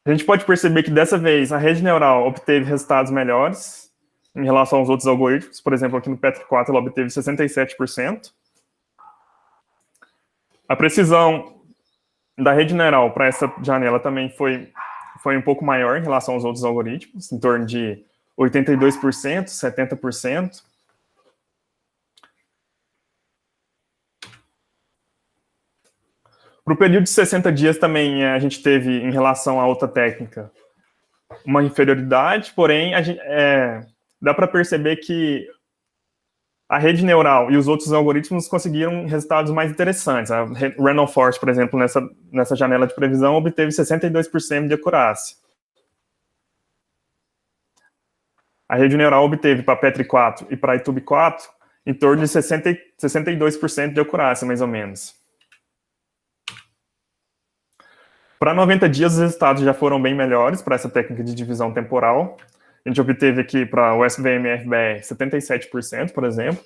A gente pode perceber que, dessa vez, a rede neural obteve resultados melhores em relação aos outros algoritmos. Por exemplo, aqui no Petri4, ela obteve 67%. A precisão da rede neural para essa janela também foi um pouco maior em relação aos outros algoritmos, em torno de 82%, 70%. Para o período de 60 dias também a gente teve, em relação a outra técnica, uma inferioridade, porém dá para perceber que a rede neural e os outros algoritmos conseguiram resultados mais interessantes. A Random Forest, por exemplo, nessa janela de previsão, obteve 62% de acurácia. A rede neural obteve para Petri4 e para Itube4 em torno de 62% de acurácia, mais ou menos. Para 90 dias, os resultados já foram bem melhores para essa técnica de divisão temporal. A gente obteve aqui para o SVM-RBR 77%, por exemplo.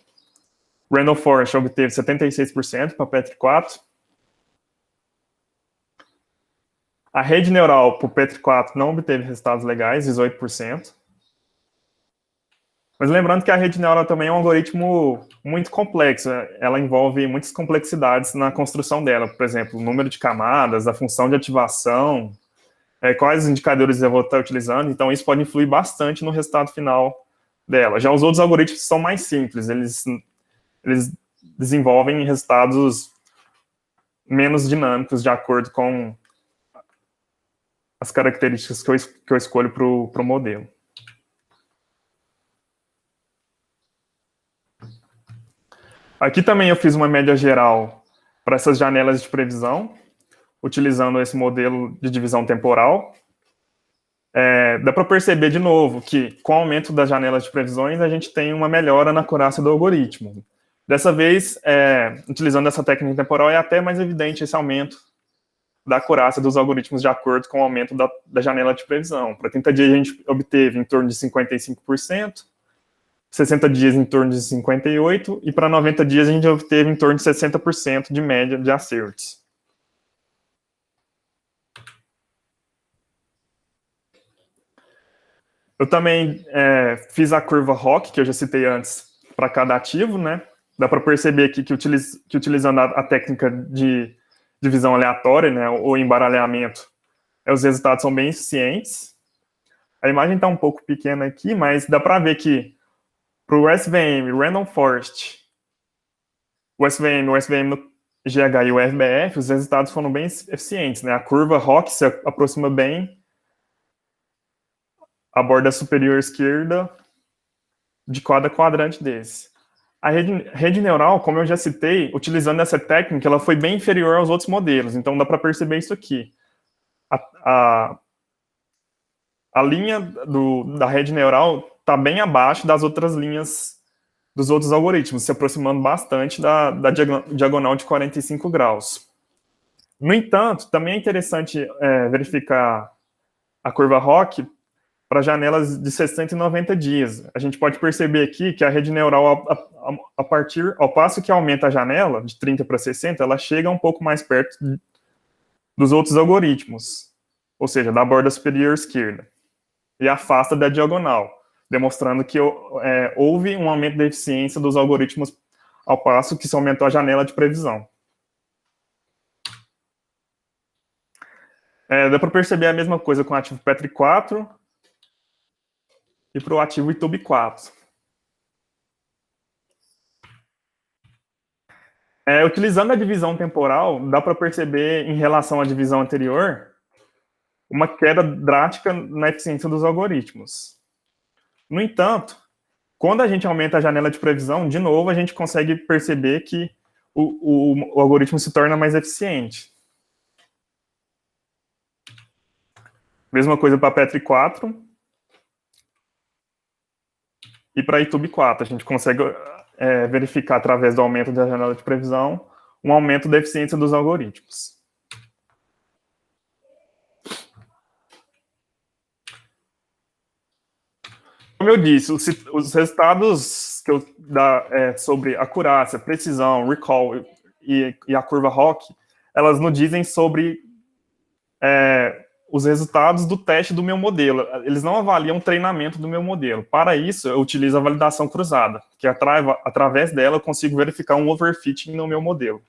Random Forest obteve 76% para Petri4. A rede neural para o Petri4 não obteve resultados legais, 18%. Mas lembrando que a rede neural também é um algoritmo muito complexo. Ela envolve muitas complexidades na construção dela. Por exemplo, o número de camadas, a função de ativação, quais indicadores eu vou estar utilizando. Então, isso pode influir bastante no resultado final dela. Já os outros algoritmos são mais simples. Eles desenvolvem resultados menos dinâmicos de acordo com as características que eu escolho para o modelo. Aqui também eu fiz uma média geral para essas janelas de previsão, utilizando esse modelo de divisão temporal. Dá para perceber, de novo, que com o aumento das janelas de previsões, a gente tem uma melhora na acurácia do algoritmo. Dessa vez, utilizando essa técnica temporal, é até mais evidente esse aumento da acurácia dos algoritmos de acordo com o aumento da janela de previsão. Para 30 dias, a gente obteve em torno de 55%, 60 dias em torno de 58%, e para 90 dias a gente obteve em torno de 60% de média de acertos. Eu também fiz a curva ROC, que eu já citei antes, para cada ativo, né? Dá para perceber aqui que utilizando a técnica de divisão aleatória, né, ou embaralhamento, os resultados são bem eficientes. A imagem está um pouco pequena aqui, mas dá para ver que para o SVM, Random Forest, o SVM no GH e o RBF, os resultados foram bem eficientes, né? A curva ROC se aproxima bem a borda superior esquerda de cada quadrante desse. A rede neural, como eu já citei, utilizando essa técnica, ela foi bem inferior aos outros modelos, então dá para perceber isso aqui. A linha da rede neural está bem abaixo das outras linhas dos outros algoritmos, se aproximando bastante da diagonal de 45 graus. No entanto, também é interessante verificar a curva ROC para janelas de 60 e 90 dias. A gente pode perceber aqui que a rede neural, ao passo que aumenta a janela, de 30 para 60, ela chega um pouco mais perto dos outros algoritmos, ou seja, da borda superior esquerda, e afasta da diagonal, demonstrando que houve um aumento da eficiência dos algoritmos ao passo que se aumentou a janela de previsão. Dá para perceber a mesma coisa com o ativo Petri 4 e para o ativo YouTube 4. Utilizando a divisão temporal, dá para perceber, em relação à divisão anterior, uma queda drástica na eficiência dos algoritmos. No entanto, quando a gente aumenta a janela de previsão, de novo, a gente consegue perceber que o algoritmo se torna mais eficiente. Mesma coisa para Petri 4 e para YouTube 4. A gente consegue verificar, através do aumento da janela de previsão, um aumento da eficiência dos algoritmos. Como eu disse, os resultados sobre acurácia, precisão, recall e a curva ROC, elas nos dizem sobre os resultados do teste do meu modelo. Eles não avaliam o treinamento do meu modelo. Para isso, eu utilizo a validação cruzada, que através dela eu consigo verificar um overfitting no meu modelo.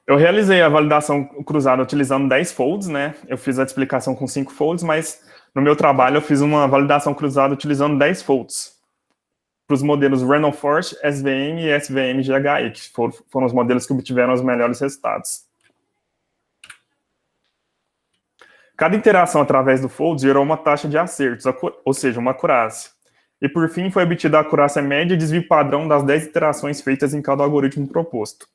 Eu realizei a validação cruzada utilizando 10 folds, né? Eu fiz a explicação com 5 folds, mas no meu trabalho eu fiz uma validação cruzada utilizando 10 folds para os modelos Random Forest, SVM e SVM-GHE, que foram os modelos que obtiveram os melhores resultados. Cada interação através do fold gerou uma taxa de acertos, ou seja, uma acurácia. E, por fim, foi obtida a acurácia média e desvio padrão das 10 interações feitas em cada algoritmo proposto.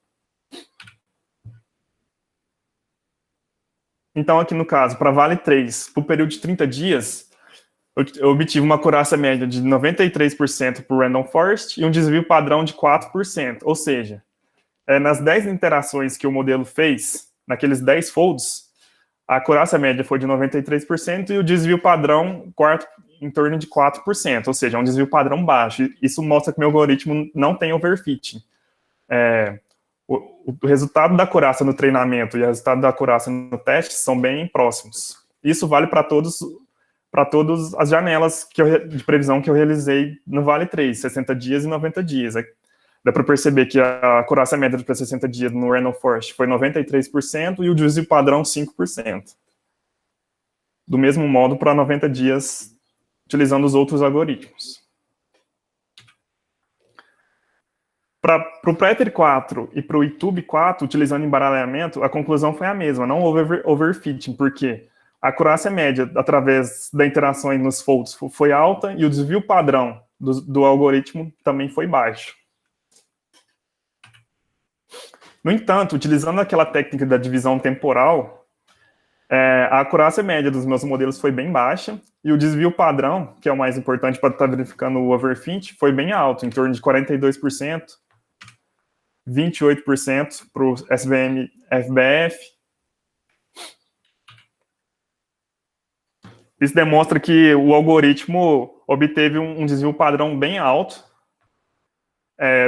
Então, aqui no caso, para Vale 3, por período de 30 dias, eu obtive uma acurácia média de 93% para o Random Forest e um desvio padrão de 4%. Ou seja, nas 10 interações que o modelo fez, naqueles 10 folds, a acurácia média foi de 93% e o desvio padrão em torno de 4%, ou seja, é um desvio padrão baixo. Isso mostra que meu algoritmo não tem overfitting. O resultado da acurácia no treinamento e o resultado da acurácia no teste são bem próximos. Isso vale para todas as janelas de previsão que eu realizei no Vale 3, 60 dias e 90 dias. Dá para perceber que a acurácia média para 60 dias no Random Forest foi 93% e o desvio padrão 5%. Do mesmo modo para 90 dias, utilizando os outros algoritmos. Para o Petri 4 e para o YouTube 4, utilizando embaralhamento, a conclusão foi a mesma, não houve overfitting, porque a acurácia média, através da interação nos folds, foi alta e o desvio padrão do algoritmo também foi baixo. No entanto, utilizando aquela técnica da divisão temporal, a acurácia média dos meus modelos foi bem baixa e o desvio padrão, que é o mais importante para estar verificando o overfit, foi bem alto, em torno de 42%, 28% para o SVM-FBF. Isso demonstra que o algoritmo obteve um desvio padrão bem alto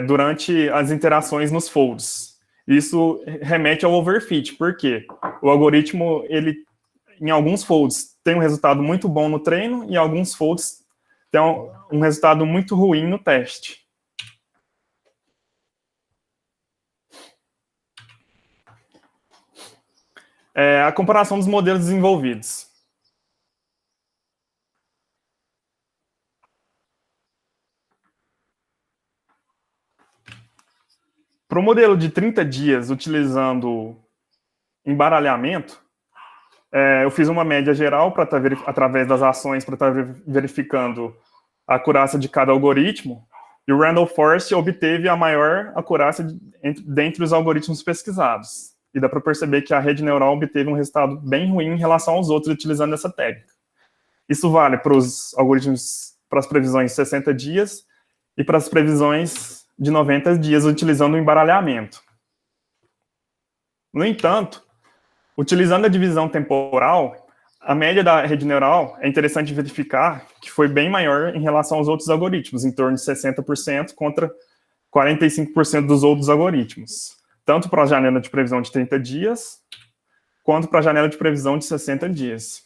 durante as interações nos folds. Isso remete ao overfit, porque o algoritmo, em alguns folds, tem um resultado muito bom no treino e em alguns folds tem um resultado muito ruim no teste. A comparação dos modelos desenvolvidos. Para o modelo de 30 dias, utilizando embaralhamento, eu fiz uma média geral para estar através das ações para estar verificando a acurácia de cada algoritmo, e o Random Forest obteve a maior acurácia dentre os algoritmos pesquisados. E dá para perceber que a rede neural obteve um resultado bem ruim em relação aos outros utilizando essa técnica. Isso vale para os algoritmos, para as previsões de 60 dias e para as previsões de 90 dias, utilizando o embaralhamento. No entanto, utilizando a divisão temporal, a média da rede neural é interessante verificar que foi bem maior em relação aos outros algoritmos, em torno de 60% contra 45% dos outros algoritmos, tanto para a janela de previsão de 30 dias, quanto para a janela de previsão de 60 dias.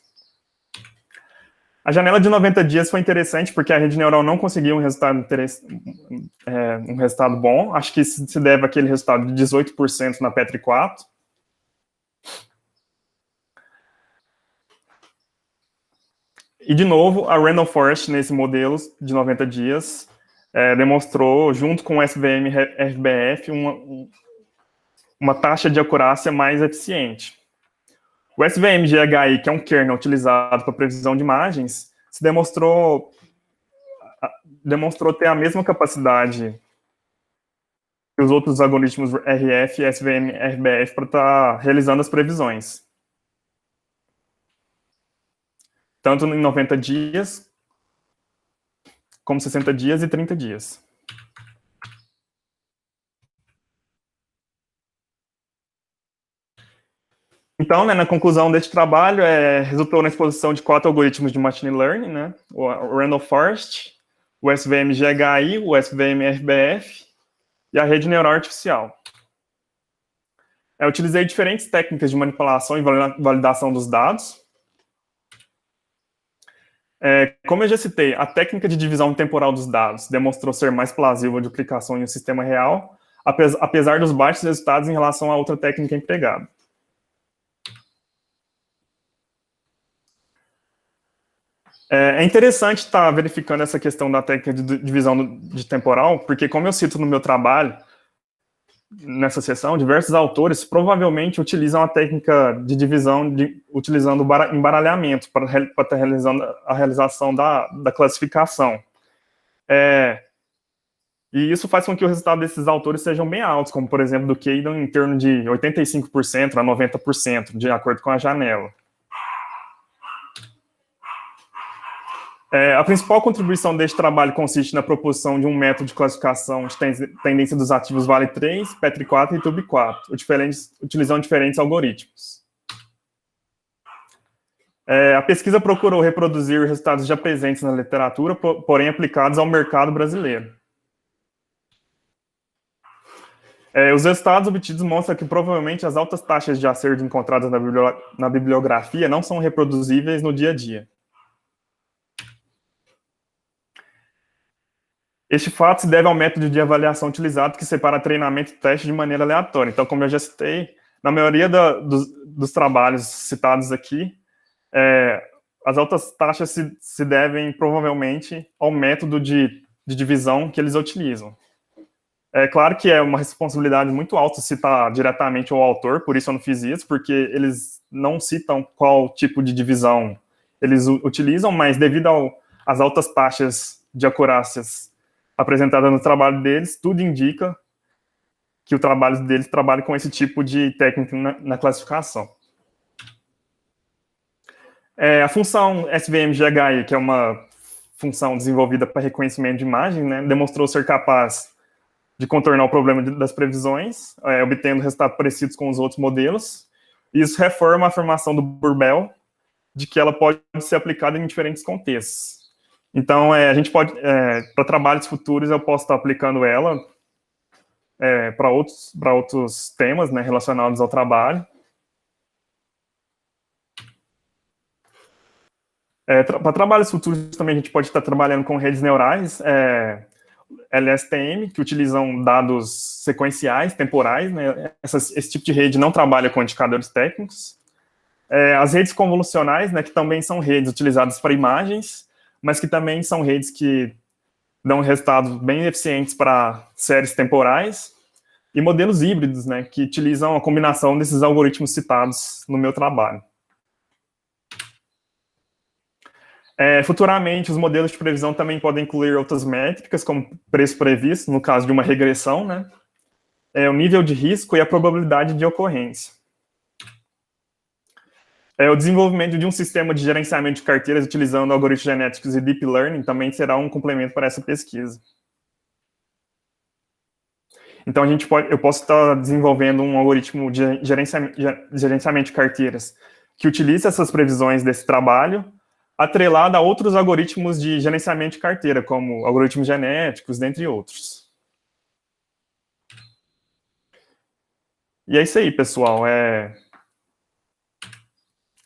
A janela de 90 dias foi interessante porque a rede neural não conseguiu um resultado bom. Acho que isso se deve àquele resultado de 18% na Petri 4. E, de novo, a Random Forest, nesse modelo de 90 dias, demonstrou, junto com o SVM-RBF, uma taxa de acurácia mais eficiente. O SVM-GHI, que é um kernel utilizado para previsão de imagens, se demonstrou ter a mesma capacidade que os outros algoritmos RF e SVM-RBF para estar realizando as previsões. Tanto em 90 dias, como 60 dias e 30 dias. Então, na conclusão deste trabalho, resultou na exposição de 4 algoritmos de Machine Learning, né? O Random Forest, o SVM-GHI, o SVM-RBF e a rede neural artificial. Eu utilizei diferentes técnicas de manipulação e validação dos dados. Como eu já citei, a técnica de divisão temporal dos dados demonstrou ser mais plausível de aplicação em um sistema real, apesar dos baixos resultados em relação a outra técnica empregada. É interessante estar verificando essa questão da técnica de divisão de temporal, porque, como eu cito no meu trabalho, nessa seção, diversos autores provavelmente utilizam a técnica de divisão utilizando embaralhamento para estar realizando a realização da classificação. E isso faz com que o resultado desses autores sejam bem altos, como, por exemplo, do Cadon em torno de 85% a 90%, de acordo com a janela. A principal contribuição deste trabalho consiste na proposição de um método de classificação de tendência dos ativos Vale 3, Petri 4 e Tube 4, utilizando diferentes algoritmos. A pesquisa procurou reproduzir resultados já presentes na literatura, porém aplicados ao mercado brasileiro. Os resultados obtidos mostram que provavelmente as altas taxas de acerto encontradas na bibliografia não são reproduzíveis no dia a dia. Este fato se deve ao método de avaliação utilizado que separa treinamento e teste de maneira aleatória. Então, como eu já citei, na maioria dos trabalhos citados aqui, as altas taxas se devem provavelmente ao método de divisão que eles utilizam. É claro que é uma responsabilidade muito alta citar diretamente o autor, por isso eu não fiz isso, porque eles não citam qual tipo de divisão eles utilizam, mas devido às altas taxas de acurácias apresentada no trabalho deles, tudo indica que o trabalho deles trabalha com esse tipo de técnica na classificação. A função SVM-GHI, que é uma função desenvolvida para reconhecimento de imagem, né, demonstrou ser capaz de contornar o problema das previsões, obtendo resultados parecidos com os outros modelos. Isso reforma a afirmação do Burbel de que ela pode ser aplicada em diferentes contextos. Então, a gente pode, para trabalhos futuros, eu posso estar aplicando ela para outros temas, né, relacionados ao trabalho. Para trabalhos futuros também a gente pode estar trabalhando com redes neurais, LSTM, que utilizam dados sequenciais, temporais, né? Esse tipo de rede não trabalha com indicadores técnicos. As redes convolucionais, né, que também são redes utilizadas para imagens, mas que também são redes que dão resultados bem eficientes para séries temporais, e modelos híbridos, né, que utilizam a combinação desses algoritmos citados no meu trabalho. Futuramente, os modelos de previsão também podem incluir outras métricas, como preço previsto, no caso de uma regressão, né, o nível de risco e a probabilidade de ocorrência. É, o desenvolvimento de um sistema de gerenciamento de carteiras utilizando algoritmos genéticos e deep learning também será um complemento para essa pesquisa. Então, eu posso estar desenvolvendo um algoritmo de gerenciamento de carteiras que utilize essas previsões desse trabalho, atrelado a outros algoritmos de gerenciamento de carteira, como algoritmos genéticos, dentre outros. E é isso aí, pessoal.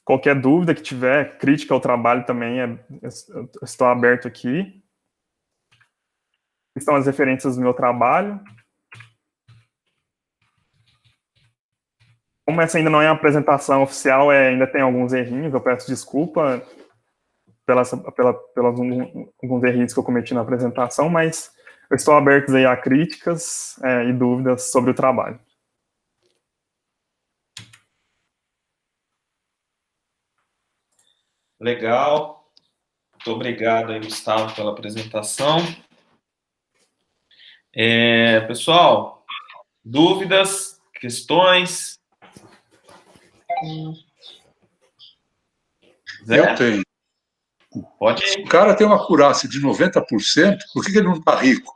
Qualquer dúvida que tiver, crítica ao trabalho também, eu estou aberto aqui. Estão as referências do meu trabalho. Como essa ainda não é uma apresentação oficial, ainda tem alguns errinhos, eu peço desculpa pelos alguns erros que eu cometi na apresentação, mas eu estou aberto aí a críticas e dúvidas sobre o trabalho. Legal. Muito obrigado aí, Gustavo, pela apresentação. Pessoal, dúvidas, questões? Zé? Eu tenho. Pode ir. Se o cara tem uma acurácia de 90%, por que ele não está rico?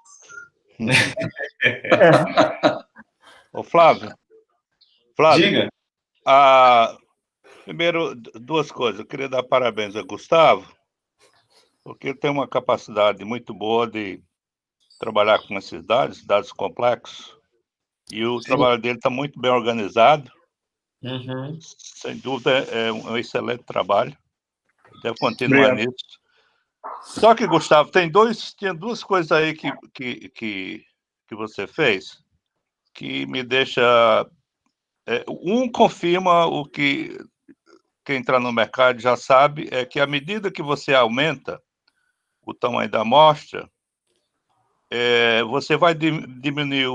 Ô, Flávio. Diga. Primeiro, duas coisas. Eu queria dar parabéns a Gustavo, porque ele tem uma capacidade muito boa de trabalhar com esses dados complexos, e o trabalho dele está muito bem organizado. Uhum. Sem dúvida, é um excelente trabalho. Deve continuar nisso. Só que, Gustavo, tinha duas coisas aí que você fez que me deixa... confirma o que quem entrar no mercado já sabe, é que à medida que você aumenta o tamanho da amostra, você vai diminuir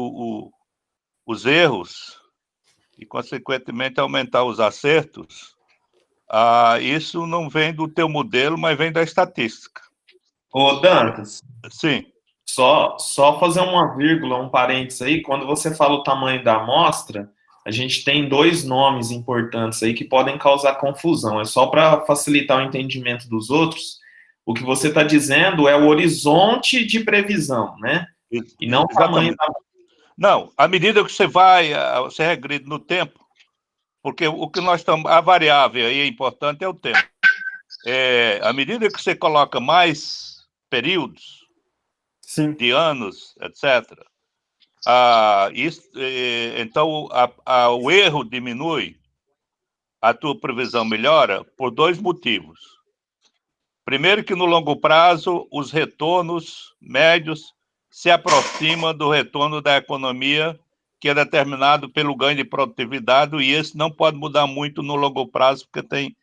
os erros e, consequentemente, aumentar os acertos. Isso não vem do teu modelo, mas vem da estatística. Ô, Dantas. Sim. Só fazer uma vírgula, um parênteses aí. Quando você fala o tamanho da amostra, a gente tem dois nomes importantes aí que podem causar confusão. É só para facilitar o entendimento dos outros. O que você está dizendo é o horizonte de previsão, né? E não o tamanho da... Não, à medida que você regride no tempo, porque o que nós estamos... A variável aí importante é o tempo. À medida que você coloca mais períodos, sim, de anos, etc., então o erro diminui, a tua previsão melhora por dois motivos. Primeiro, que no longo prazo, os retornos médios se aproximam do retorno da economia, que é determinado pelo ganho de produtividade, e esse não pode mudar muito no longo prazo, porque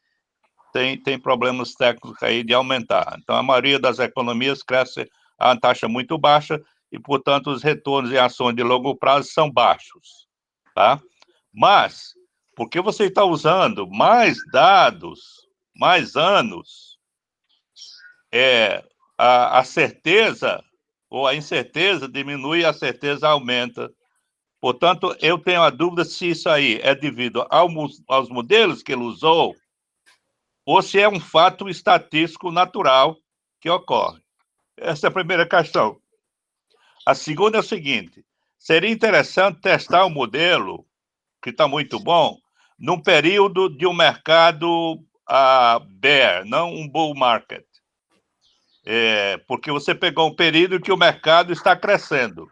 tem problemas técnicos aí de aumentar. Então, a maioria das economias cresce a uma taxa muito baixa e, portanto, os retornos em ações de longo prazo são baixos. Tá? Mas, porque você está usando mais dados, mais anos, a certeza ou a incerteza diminui e a certeza aumenta. Portanto, eu tenho a dúvida se isso aí é devido aos modelos que ele usou ou se é um fato estatístico natural que ocorre. Essa é a primeira questão. A segunda é o seguinte: seria interessante testar um modelo, que está muito bom, num período de um mercado bear, não um bull market. Porque você pegou um período que o mercado está crescendo.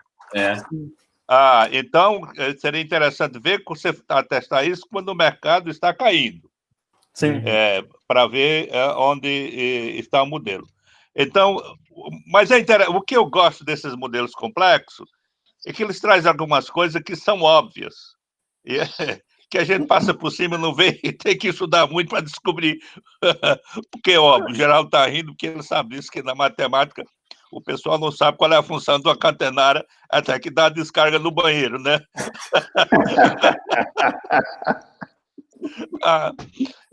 Então, seria interessante ver testar isso quando o mercado está caindo. Sim. Para ver onde está o modelo. Então, mas o que eu gosto desses modelos complexos é que eles trazem algumas coisas que são óbvias, que a gente passa por cima e não vê e tem que estudar muito para descobrir. Porque, óbvio, o Geraldo está rindo porque ele sabe disso, que na matemática o pessoal não sabe qual é a função de uma catenária até que dá a descarga no banheiro, né?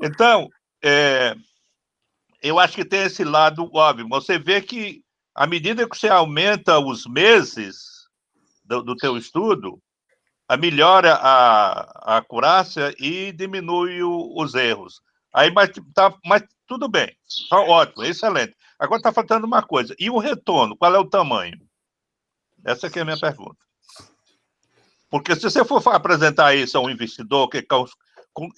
Então, eu acho que tem esse lado óbvio. Você vê que, à medida que você aumenta os meses do teu estudo, melhora a acurácia e diminui os erros. Aí, mas tudo bem. Tá ótimo, excelente. Agora está faltando uma coisa. E o retorno, qual é o tamanho? Essa aqui é a minha pergunta. Porque se você for apresentar isso a um investidor que quer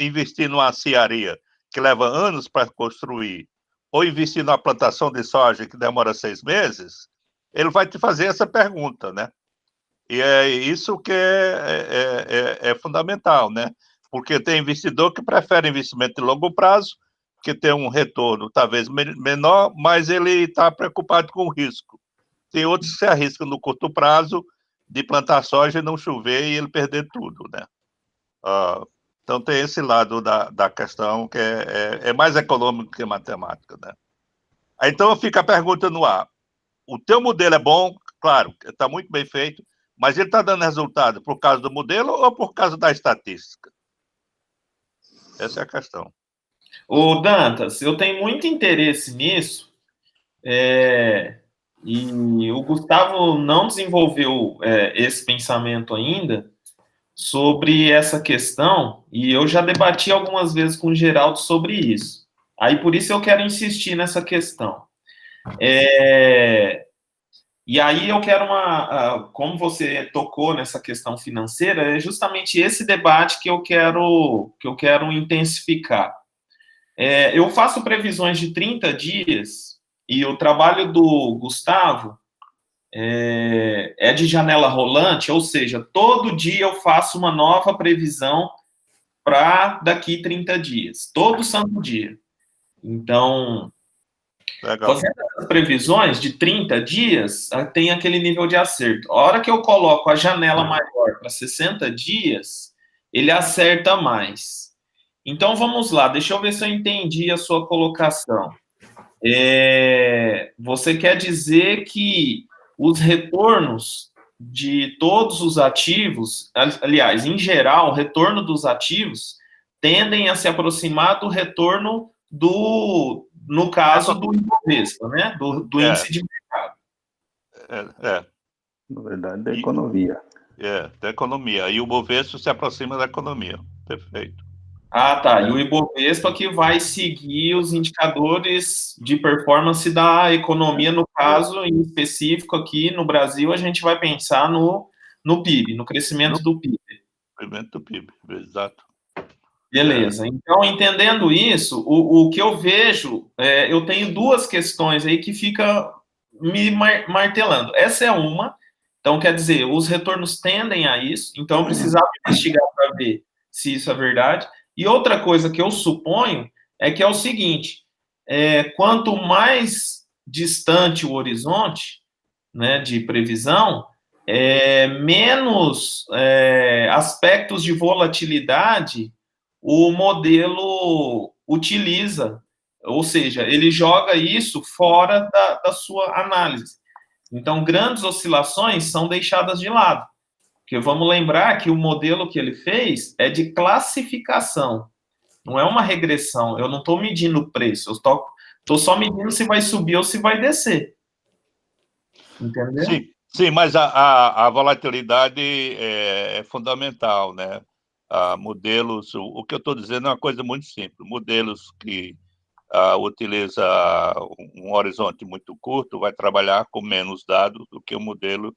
investir numa cearia que leva anos para construir, ou investir numa plantação de soja que demora 6 meses, ele vai te fazer essa pergunta, né? E é isso que é fundamental, né? Porque tem investidor que prefere investimento de longo prazo, que tem um retorno talvez menor, mas ele está preocupado com o risco. Tem outros que se arriscam no curto prazo de plantar soja e não chover e ele perder tudo, né? Então tem esse lado da questão que é mais econômico que matemática, né? Então fica a pergunta no ar. O teu modelo é bom, claro, está muito bem feito, mas ele está dando resultado por causa do modelo ou por causa da estatística? Essa é a questão. Ô, Dantas, eu tenho muito interesse nisso, e o Gustavo não desenvolveu esse pensamento ainda sobre essa questão, e eu já debati algumas vezes com o Geraldo sobre isso. Aí, por isso, eu quero insistir nessa questão. E aí eu quero como você tocou nessa questão financeira, é justamente esse debate que eu quero intensificar. Eu faço previsões de 30 dias e o trabalho do Gustavo é de janela rolante, ou seja, todo dia eu faço uma nova previsão para daqui 30 dias, todo santo dia. Então, Legal. fazendo essas previsões de 30 dias, tem aquele nível de acerto. A hora que eu coloco a janela maior para 60 dias, ele acerta mais. Então, vamos lá, deixa eu ver se eu entendi a sua colocação. Você quer dizer que os retornos de todos os ativos, aliás, em geral, o retorno dos ativos tendem a se aproximar do retorno no caso do Ibovespa, né? Do índice de mercado. Na verdade, da economia. Da economia. E o Bovespa se aproxima da economia. Perfeito. Ah, tá. E o Ibovespa que vai seguir os indicadores de performance da economia, no caso, em específico aqui no Brasil, a gente vai pensar no PIB, no crescimento do PIB. Crescimento do PIB, exato. Beleza. Então, entendendo isso, o que eu vejo, eu tenho duas questões aí que fica me martelando. Essa é uma, então quer dizer, os retornos tendem a isso, então eu precisava investigar para ver se isso é verdade. E outra coisa que eu suponho é que é o seguinte, quanto mais distante o horizonte, né, de previsão, menos aspectos de volatilidade o modelo utiliza, ou seja, ele joga isso fora da sua análise. Então, grandes oscilações são deixadas de lado, porque vamos lembrar que o modelo que ele fez é de classificação, não é uma regressão, eu não estou medindo o preço, eu estou só medindo se vai subir ou se vai descer. Entendeu? Sim, mas a volatilidade é fundamental, né? Modelos, o que eu estou dizendo é uma coisa muito simples, modelos que utiliza um horizonte muito curto vai trabalhar com menos dados do que o modelo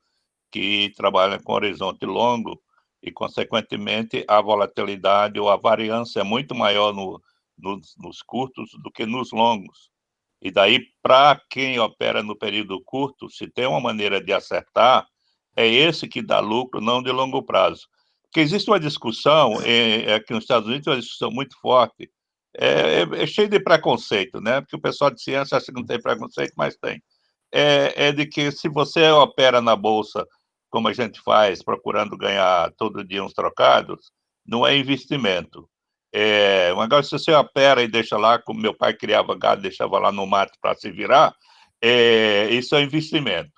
que trabalha com horizonte longo e, consequentemente, a volatilidade ou a variância é muito maior nos curtos do que nos longos. E daí, para quem opera no período curto, se tem uma maneira de acertar, é esse que dá lucro, não de longo prazo. Porque existe uma discussão, aqui nos Estados Unidos, uma discussão muito forte, cheio de preconceito, né? Porque o pessoal de ciência acha que não tem preconceito, mas tem. De que se você opera na Bolsa, como a gente faz, procurando ganhar todo dia uns trocados, não é investimento. Agora, se você opera e deixa lá, como meu pai criava gado, deixava lá no mato para se virar, isso é investimento.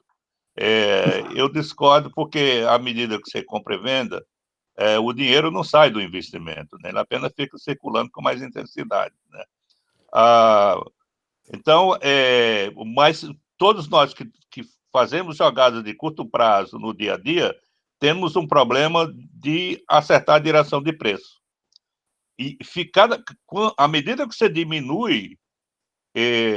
Eu discordo porque, à medida que você compra e venda, o dinheiro não sai do investimento, né? Ele apenas fica circulando com mais intensidade, né? Então, mas todos nós que fazemos jogadas de curto prazo no dia a dia, temos um problema de acertar a direção de preço. E à medida que você diminui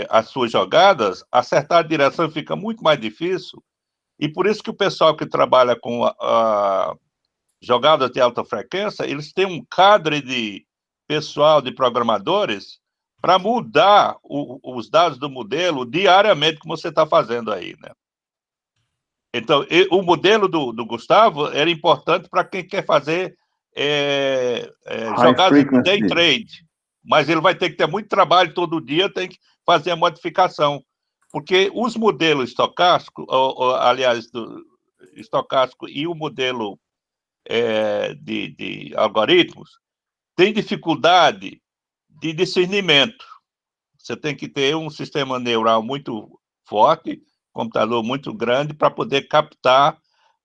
as suas jogadas, acertar a direção fica muito mais difícil, e por isso que o pessoal que trabalha com jogadas de alta frequência, eles têm um cadre de pessoal, de programadores, para mudar os dados do modelo diariamente, como você está fazendo aí, né? Então, o modelo do Gustavo era importante para quem quer fazer jogadas de day trade, mas ele vai ter que ter muito trabalho todo dia, tem que fazer a modificação, porque os modelos estocásticos, aliás, do estocástico e o modelo de algoritmos, tem dificuldade de discernimento. Você tem que ter um sistema neural muito forte, computador muito grande, para poder captar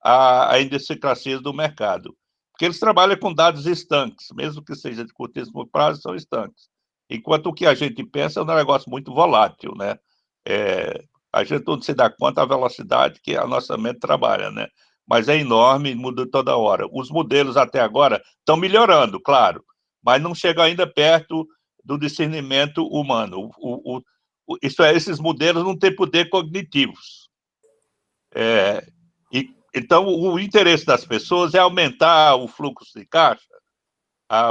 a idiosincrasia do mercado. Porque eles trabalham com dados estanques, mesmo que seja de curtíssimo prazo, são estanques. Enquanto o que a gente pensa é um negócio muito volátil, né? A gente não se dá conta da velocidade que a nossa mente trabalha, né? Mas é enorme, muda toda hora. Os modelos até agora estão melhorando, claro, mas não chegam ainda perto do discernimento humano. Esses modelos não têm poder cognitivos. Então, o interesse das pessoas é aumentar o fluxo de caixa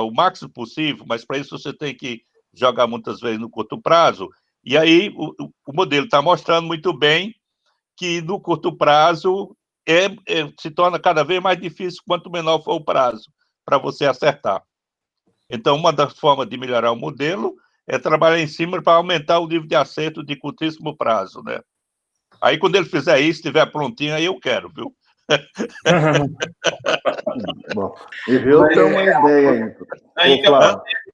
o máximo possível, mas para isso você tem que jogar muitas vezes no curto prazo. E aí o modelo está mostrando muito bem que no curto prazo se torna cada vez mais difícil quanto menor for o prazo para você acertar. Então, uma das formas de melhorar o modelo é trabalhar em cima para aumentar o nível de acerto de curtíssimo prazo, né? Aí, quando ele fizer isso, estiver prontinho, aí eu quero, viu? Bom, eu tenho uma ideia aí.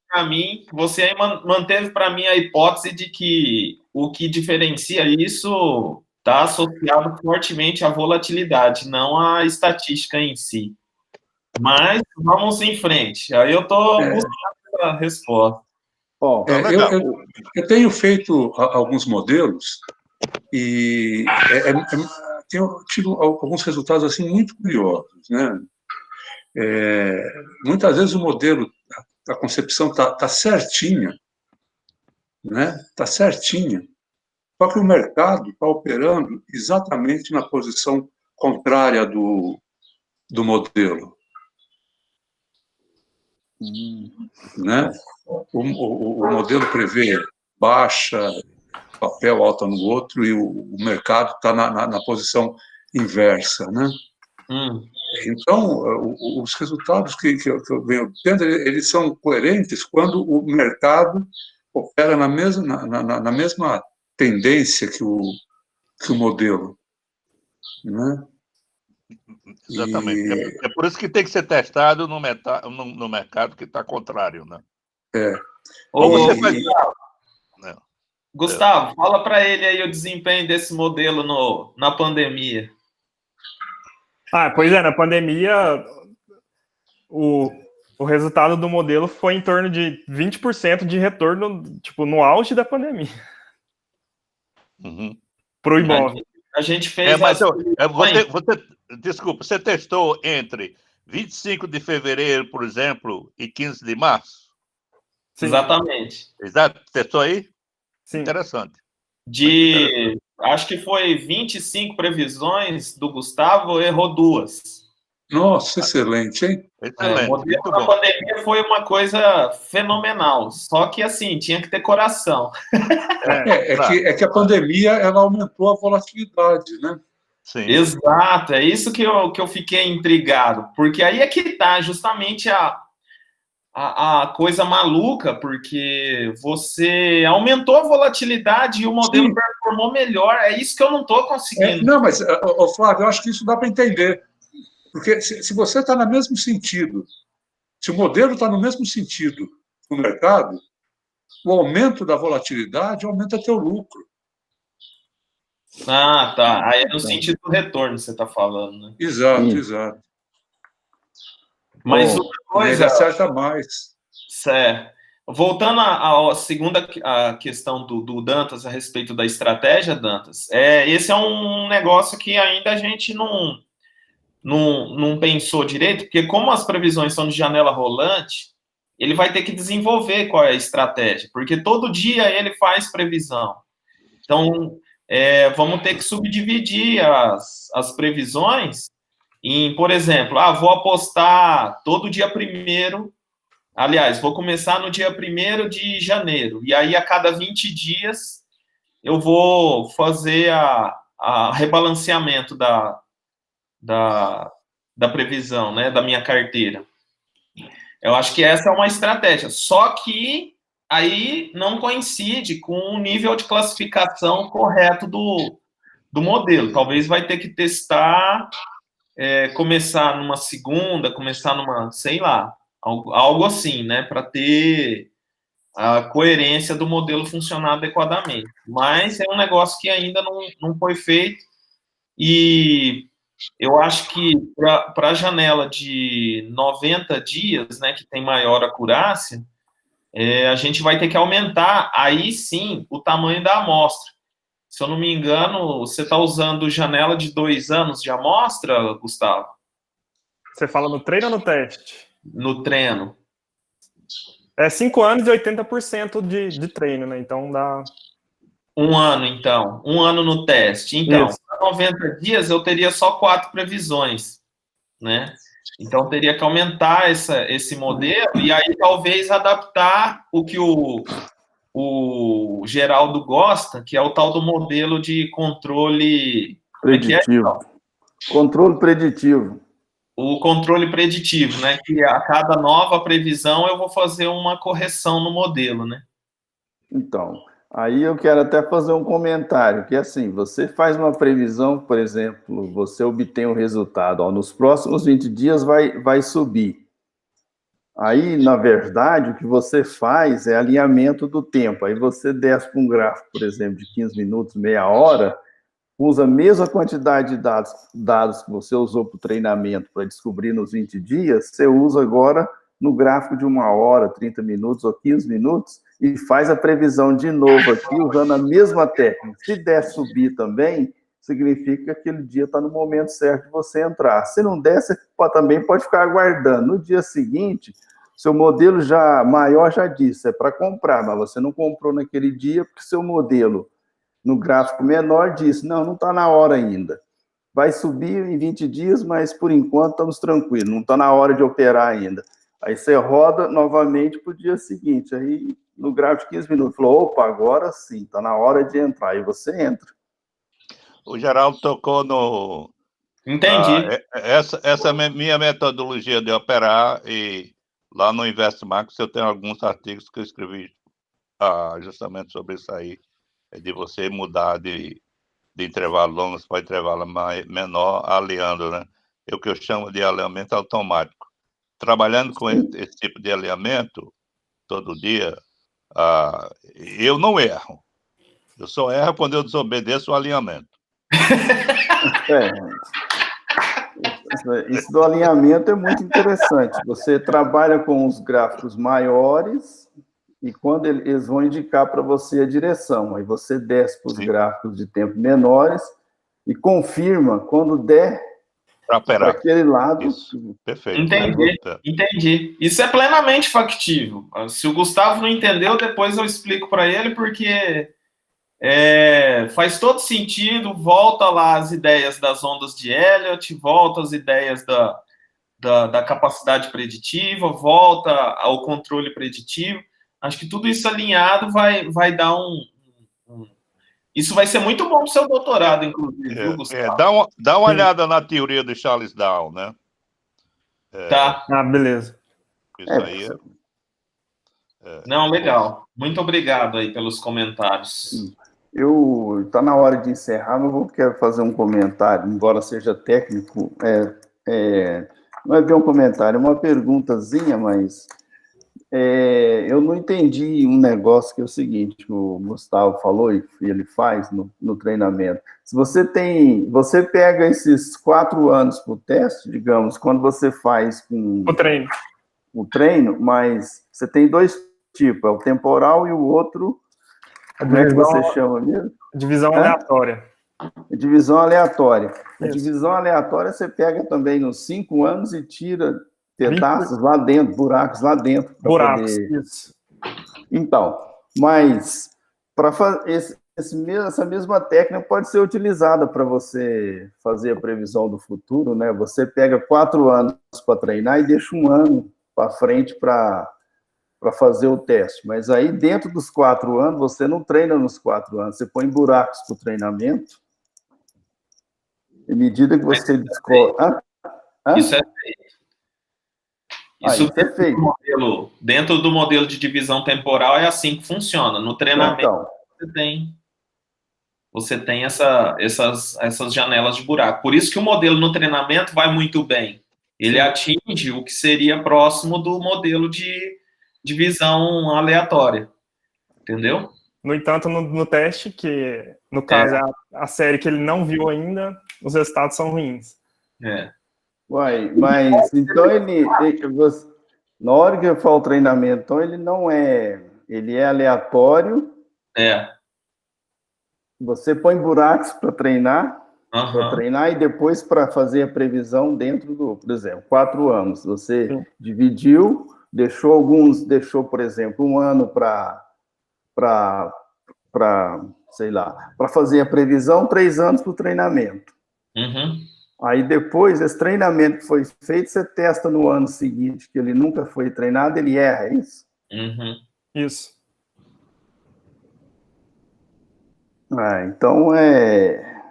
Para mim, você aí manteve para mim a hipótese de que o que diferencia isso está associado fortemente à volatilidade, não à estatística em si. Mas vamos em frente. Aí eu estou buscando a resposta. Eu tenho feito alguns modelos e tenho tido alguns resultados assim muito curiosos, né? Muitas vezes o modelo, a concepção está certinha, né? Está certinha. Só que o mercado está operando exatamente na posição contrária do modelo. Né? O modelo prevê baixa, papel alta no outro, e o mercado está na posição inversa. Né? Então, os resultados que eu venho tendo, eles são coerentes quando o mercado opera na mesma tendência que o modelo. Né? Exatamente. É por isso que tem que ser testado no mercado que está contrário, né? Gustavo, fala para ele aí o desempenho desse modelo na pandemia. Pois é, na pandemia, o resultado do modelo foi em torno de 20% de retorno, tipo, no auge da pandemia. Para o imóvel. A gente fez... Desculpa, você testou entre 25 de fevereiro, por exemplo, e 15 de março? Sim. Exatamente. Exato. Testou aí? Sim. Interessante. Acho que foi 25 previsões do Gustavo, errou 2. Nossa, excelente, hein? Excelente. O modelo da pandemia foi uma coisa fenomenal. Só que, assim, tinha que ter coração. Que a pandemia ela aumentou a volatilidade, né? Sim. Exato, é isso que eu fiquei intrigado. Porque aí é que está justamente a coisa maluca, porque você aumentou a volatilidade e o modelo performou melhor. É isso que eu não estou conseguindo. Não, mas, Flávio, eu acho que isso dá para entender. Porque se você está no mesmo sentido, se o modelo está no mesmo sentido no mercado, o aumento da volatilidade aumenta teu lucro. Tá. Aí é no sentido do retorno que você está falando, né? Exato. Mas outra coisa... Ele acerta mais. Certo. Voltando à segunda questão do Dantas a respeito da estratégia, Dantas, esse é um negócio que ainda a gente não pensou direito, porque como as previsões são de janela rolante, ele vai ter que desenvolver qual é a estratégia, porque todo dia ele faz previsão. Então, vamos ter que subdividir as previsões em, por exemplo, vou apostar todo dia 1º, aliás, vou começar no dia 1º de janeiro, e aí a cada 20 dias eu vou fazer a rebalanceamento da previsão, né, da minha carteira. Eu acho que essa é uma estratégia, só que aí não coincide com o nível de classificação correto do modelo. Talvez vai ter que testar, começar numa segunda, começar numa, sei lá, algo assim, né, para ter a coerência do modelo funcionar adequadamente. Mas é um negócio que ainda não foi feito, e eu acho que para a janela de 90 dias, né, que tem maior acurácia, a gente vai ter que aumentar, aí sim, o tamanho da amostra. Se eu não me engano, você está usando janela de 2 anos de amostra, Gustavo? Você fala no treino ou no teste? No treino. 5 anos e 80% de treino, né? Então dá... 1 ano, então. 1 ano no teste. Então, para 90 dias, eu teria só 4 previsões, né? Então, teria que aumentar esse modelo e aí talvez adaptar o que o Geraldo gosta, que é o tal do modelo de controle... Preditivo. Controle preditivo. O controle preditivo, né? Que a cada nova previsão eu vou fazer uma correção no modelo, né? Então, aí eu quero até fazer um comentário, que assim, você faz uma previsão, por exemplo, você obtém um resultado, nos próximos 20 dias vai subir. Aí, na verdade, o que você faz é alinhamento do tempo. Aí você desce para um gráfico, por exemplo, de 15 minutos, meia hora, usa a mesma quantidade de dados que você usou para o treinamento para descobrir nos 20 dias, você usa agora no gráfico de 1 hora, 30 minutos ou 15 minutos, e faz a previsão de novo aqui, usando a mesma técnica. Se der subir também, significa que aquele dia está no momento certo de você entrar. Se não der, você também pode ficar aguardando. No dia seguinte, seu modelo maior já disse, é para comprar, mas você não comprou naquele dia, porque seu modelo, no gráfico menor, disse, não está na hora ainda. Vai subir em 20 dias, mas por enquanto estamos tranquilos, não está na hora de operar ainda. Aí você roda novamente para o dia seguinte, aí no gráfico de 15 minutos, falou, opa, agora sim, está na hora de entrar, aí você entra. O Geraldo tocou no... Entendi. Essa minha metodologia de operar, e lá no InvestMax eu tenho alguns artigos que eu escrevi justamente sobre isso aí, de você mudar de intervalo longo para intervalo menor, alinhando, né? É o que eu chamo de alinhamento automático. Trabalhando com esse tipo de alinhamento todo dia, eu não erro. Eu só erro quando eu desobedeço o alinhamento. Isso do alinhamento é muito interessante. Você trabalha com os gráficos maiores e quando eles vão indicar para você a direção, aí você desce para os gráficos de tempo menores e confirma quando der para aquele lado. Isso. Perfeito. Entendi. Isso é plenamente factível. Se o Gustavo não entendeu, depois eu explico para ele, porque faz todo sentido. Volta lá as ideias das ondas de Elliott, volta as ideias da capacidade preditiva, volta ao controle preditivo. Acho que tudo isso alinhado vai dar isso vai ser muito bom para o seu doutorado, inclusive, viu, Gustavo? Dá uma olhada na teoria de Charles Down, né? Tá. Beleza. Isso aí Não, legal. Muito obrigado aí pelos comentários. Tá na hora de encerrar, mas eu quero fazer um comentário, embora seja técnico, não é bem um comentário, é uma perguntazinha, mas eu não entendi um negócio que é o seguinte, que o Gustavo falou e ele faz no treinamento. Se você pega esses 4 anos para o teste, digamos, quando você faz com o treino, mas você tem 2 tipos, é o temporal e o outro, como é que você chama mesmo? Divisão aleatória. Divisão aleatória. A Isso. divisão aleatória você pega também nos 5 anos e tira pedaços lá dentro, buracos lá dentro. Buracos, poder... isso. Então, mas para fazer essa mesma técnica pode ser utilizada para você fazer a previsão do futuro, né? Você pega 4 anos para treinar e deixa 1 ano para frente para fazer o teste. Mas aí, dentro dos 4 anos, você não treina nos 4 anos, você põe buracos para o treinamento. À medida que você descobre... Isso é feito. Isso é feito. Dentro do modelo de divisão temporal é assim que funciona. No treinamento, então, você tem essas janelas de buraco. Por isso que o modelo no treinamento vai muito bem. Ele atinge o que seria próximo do modelo de divisão aleatória. Entendeu? No entanto, no teste, que no caso é a série que ele não viu ainda, os resultados são ruins. Mas então na hora que eu falo treinamento, então ele não é, ele é aleatório. Você põe buracos para treinar, e depois para fazer a previsão dentro do, por exemplo, 4 anos. Você dividiu, deixou, por exemplo, 1 ano para sei lá, para fazer a previsão, 3 anos para o treinamento. Aí depois, esse treinamento que foi feito, você testa no ano seguinte, que ele nunca foi treinado, ele erra, é isso? Isso. Então é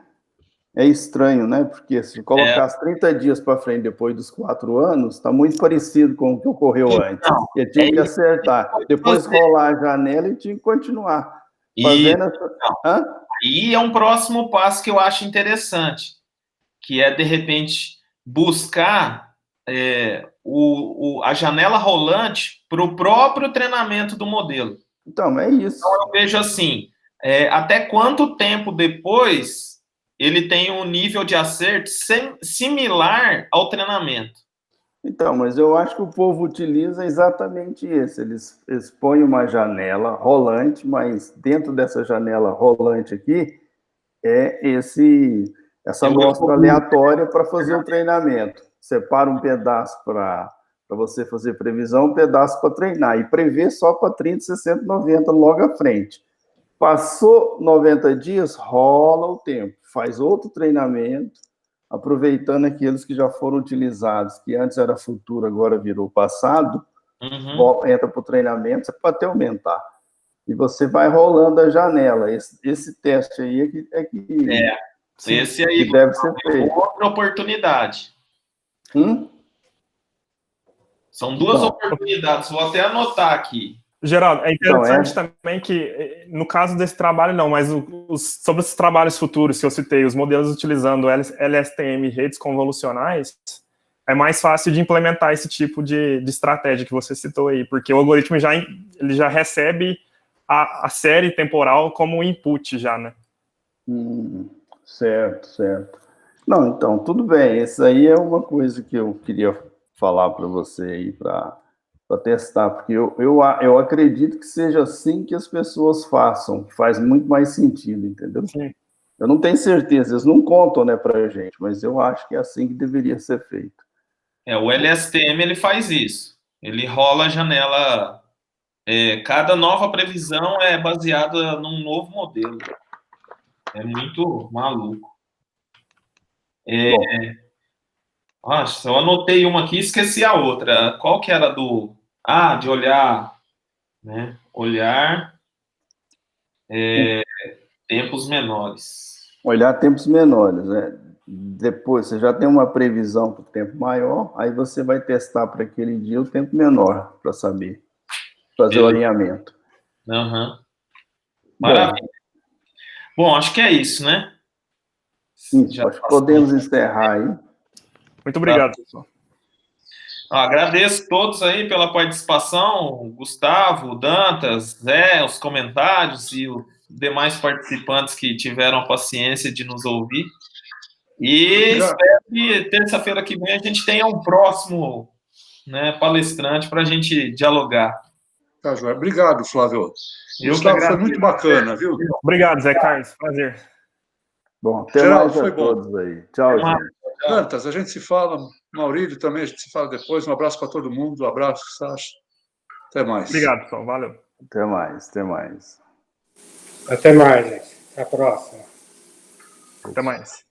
estranho, né? Porque se colocasse 30 dias para frente depois dos 4 anos, está muito parecido com o que ocorreu antes. Ele tinha que acertar. Depois rolar a janela e tinha que continuar fazendo E é um próximo passo que eu acho interessante, que é, de repente, buscar a janela rolante para o próprio treinamento do modelo. Então, é isso. Então, eu vejo assim, até quanto tempo depois ele tem um nível de acerto similar ao treinamento. Então, mas eu acho que o povo utiliza exatamente isso. Eles põem uma janela rolante, mas dentro dessa janela rolante aqui essa amostra aleatória para fazer o treinamento. Separa um pedaço para você fazer previsão, um pedaço para treinar, e prever só para 30, 60, 90 logo à frente. Passou 90 dias, rola o tempo, faz outro treinamento, aproveitando aqueles que já foram utilizados, que antes era futuro, agora virou passado, entra para o treinamento, você pode até aumentar. E você vai rolando a janela. Esse teste aí esse aí que deve ser feito. Outra oportunidade. São 2 oportunidades, vou até anotar aqui. Geraldo, é interessante também que, no caso desse trabalho não, mas sobre os trabalhos futuros que eu citei, os modelos utilizando LSTM e redes convolucionais, é mais fácil de implementar esse tipo de estratégia que você citou aí, porque o algoritmo ele já recebe a série temporal como input já, né? Certo. Não, então, tudo bem. Isso aí é uma coisa que eu queria falar para você aí, para testar, porque eu acredito que seja assim que as pessoas façam, que faz muito mais sentido, entendeu? Sim. Eu não tenho certeza, eles não contam, né, para a gente, mas eu acho que é assim que deveria ser feito. O LSTM, ele faz isso. Ele rola a janela. Cada nova previsão é baseada num novo modelo. É muito maluco. Nossa, eu anotei uma aqui e esqueci a outra. Qual que era de olhar, né? Olhar tempos menores. Olhar tempos menores, né? Depois, você já tem uma previsão para o tempo maior, aí você vai testar para aquele dia o tempo menor, para saber, fazer o alinhamento. Maravilha. Bom, acho que é isso, né? Sim, acho que podemos encerrar aí. Muito obrigado, pessoal. Agradeço a todos aí pela participação, Gustavo, Dantas, Zé, os comentários e os demais participantes que tiveram a paciência de nos ouvir. E espero que terça-feira que vem a gente tenha um próximo, né, palestrante para a gente dialogar. Tá, Joia. Obrigado, Flávio. Gustavo, foi muito bacana, viu? Obrigado, Zé Carlos. Prazer. Bom, até mais a todos aí. Tchau, gente. Dantas, a gente se fala Maurílio também, a gente se fala depois. Um abraço para todo mundo. Um abraço, Sasha. Até mais. Obrigado, pessoal. Valeu. Até mais, até mais. Até mais, gente. Até a próxima. Até mais.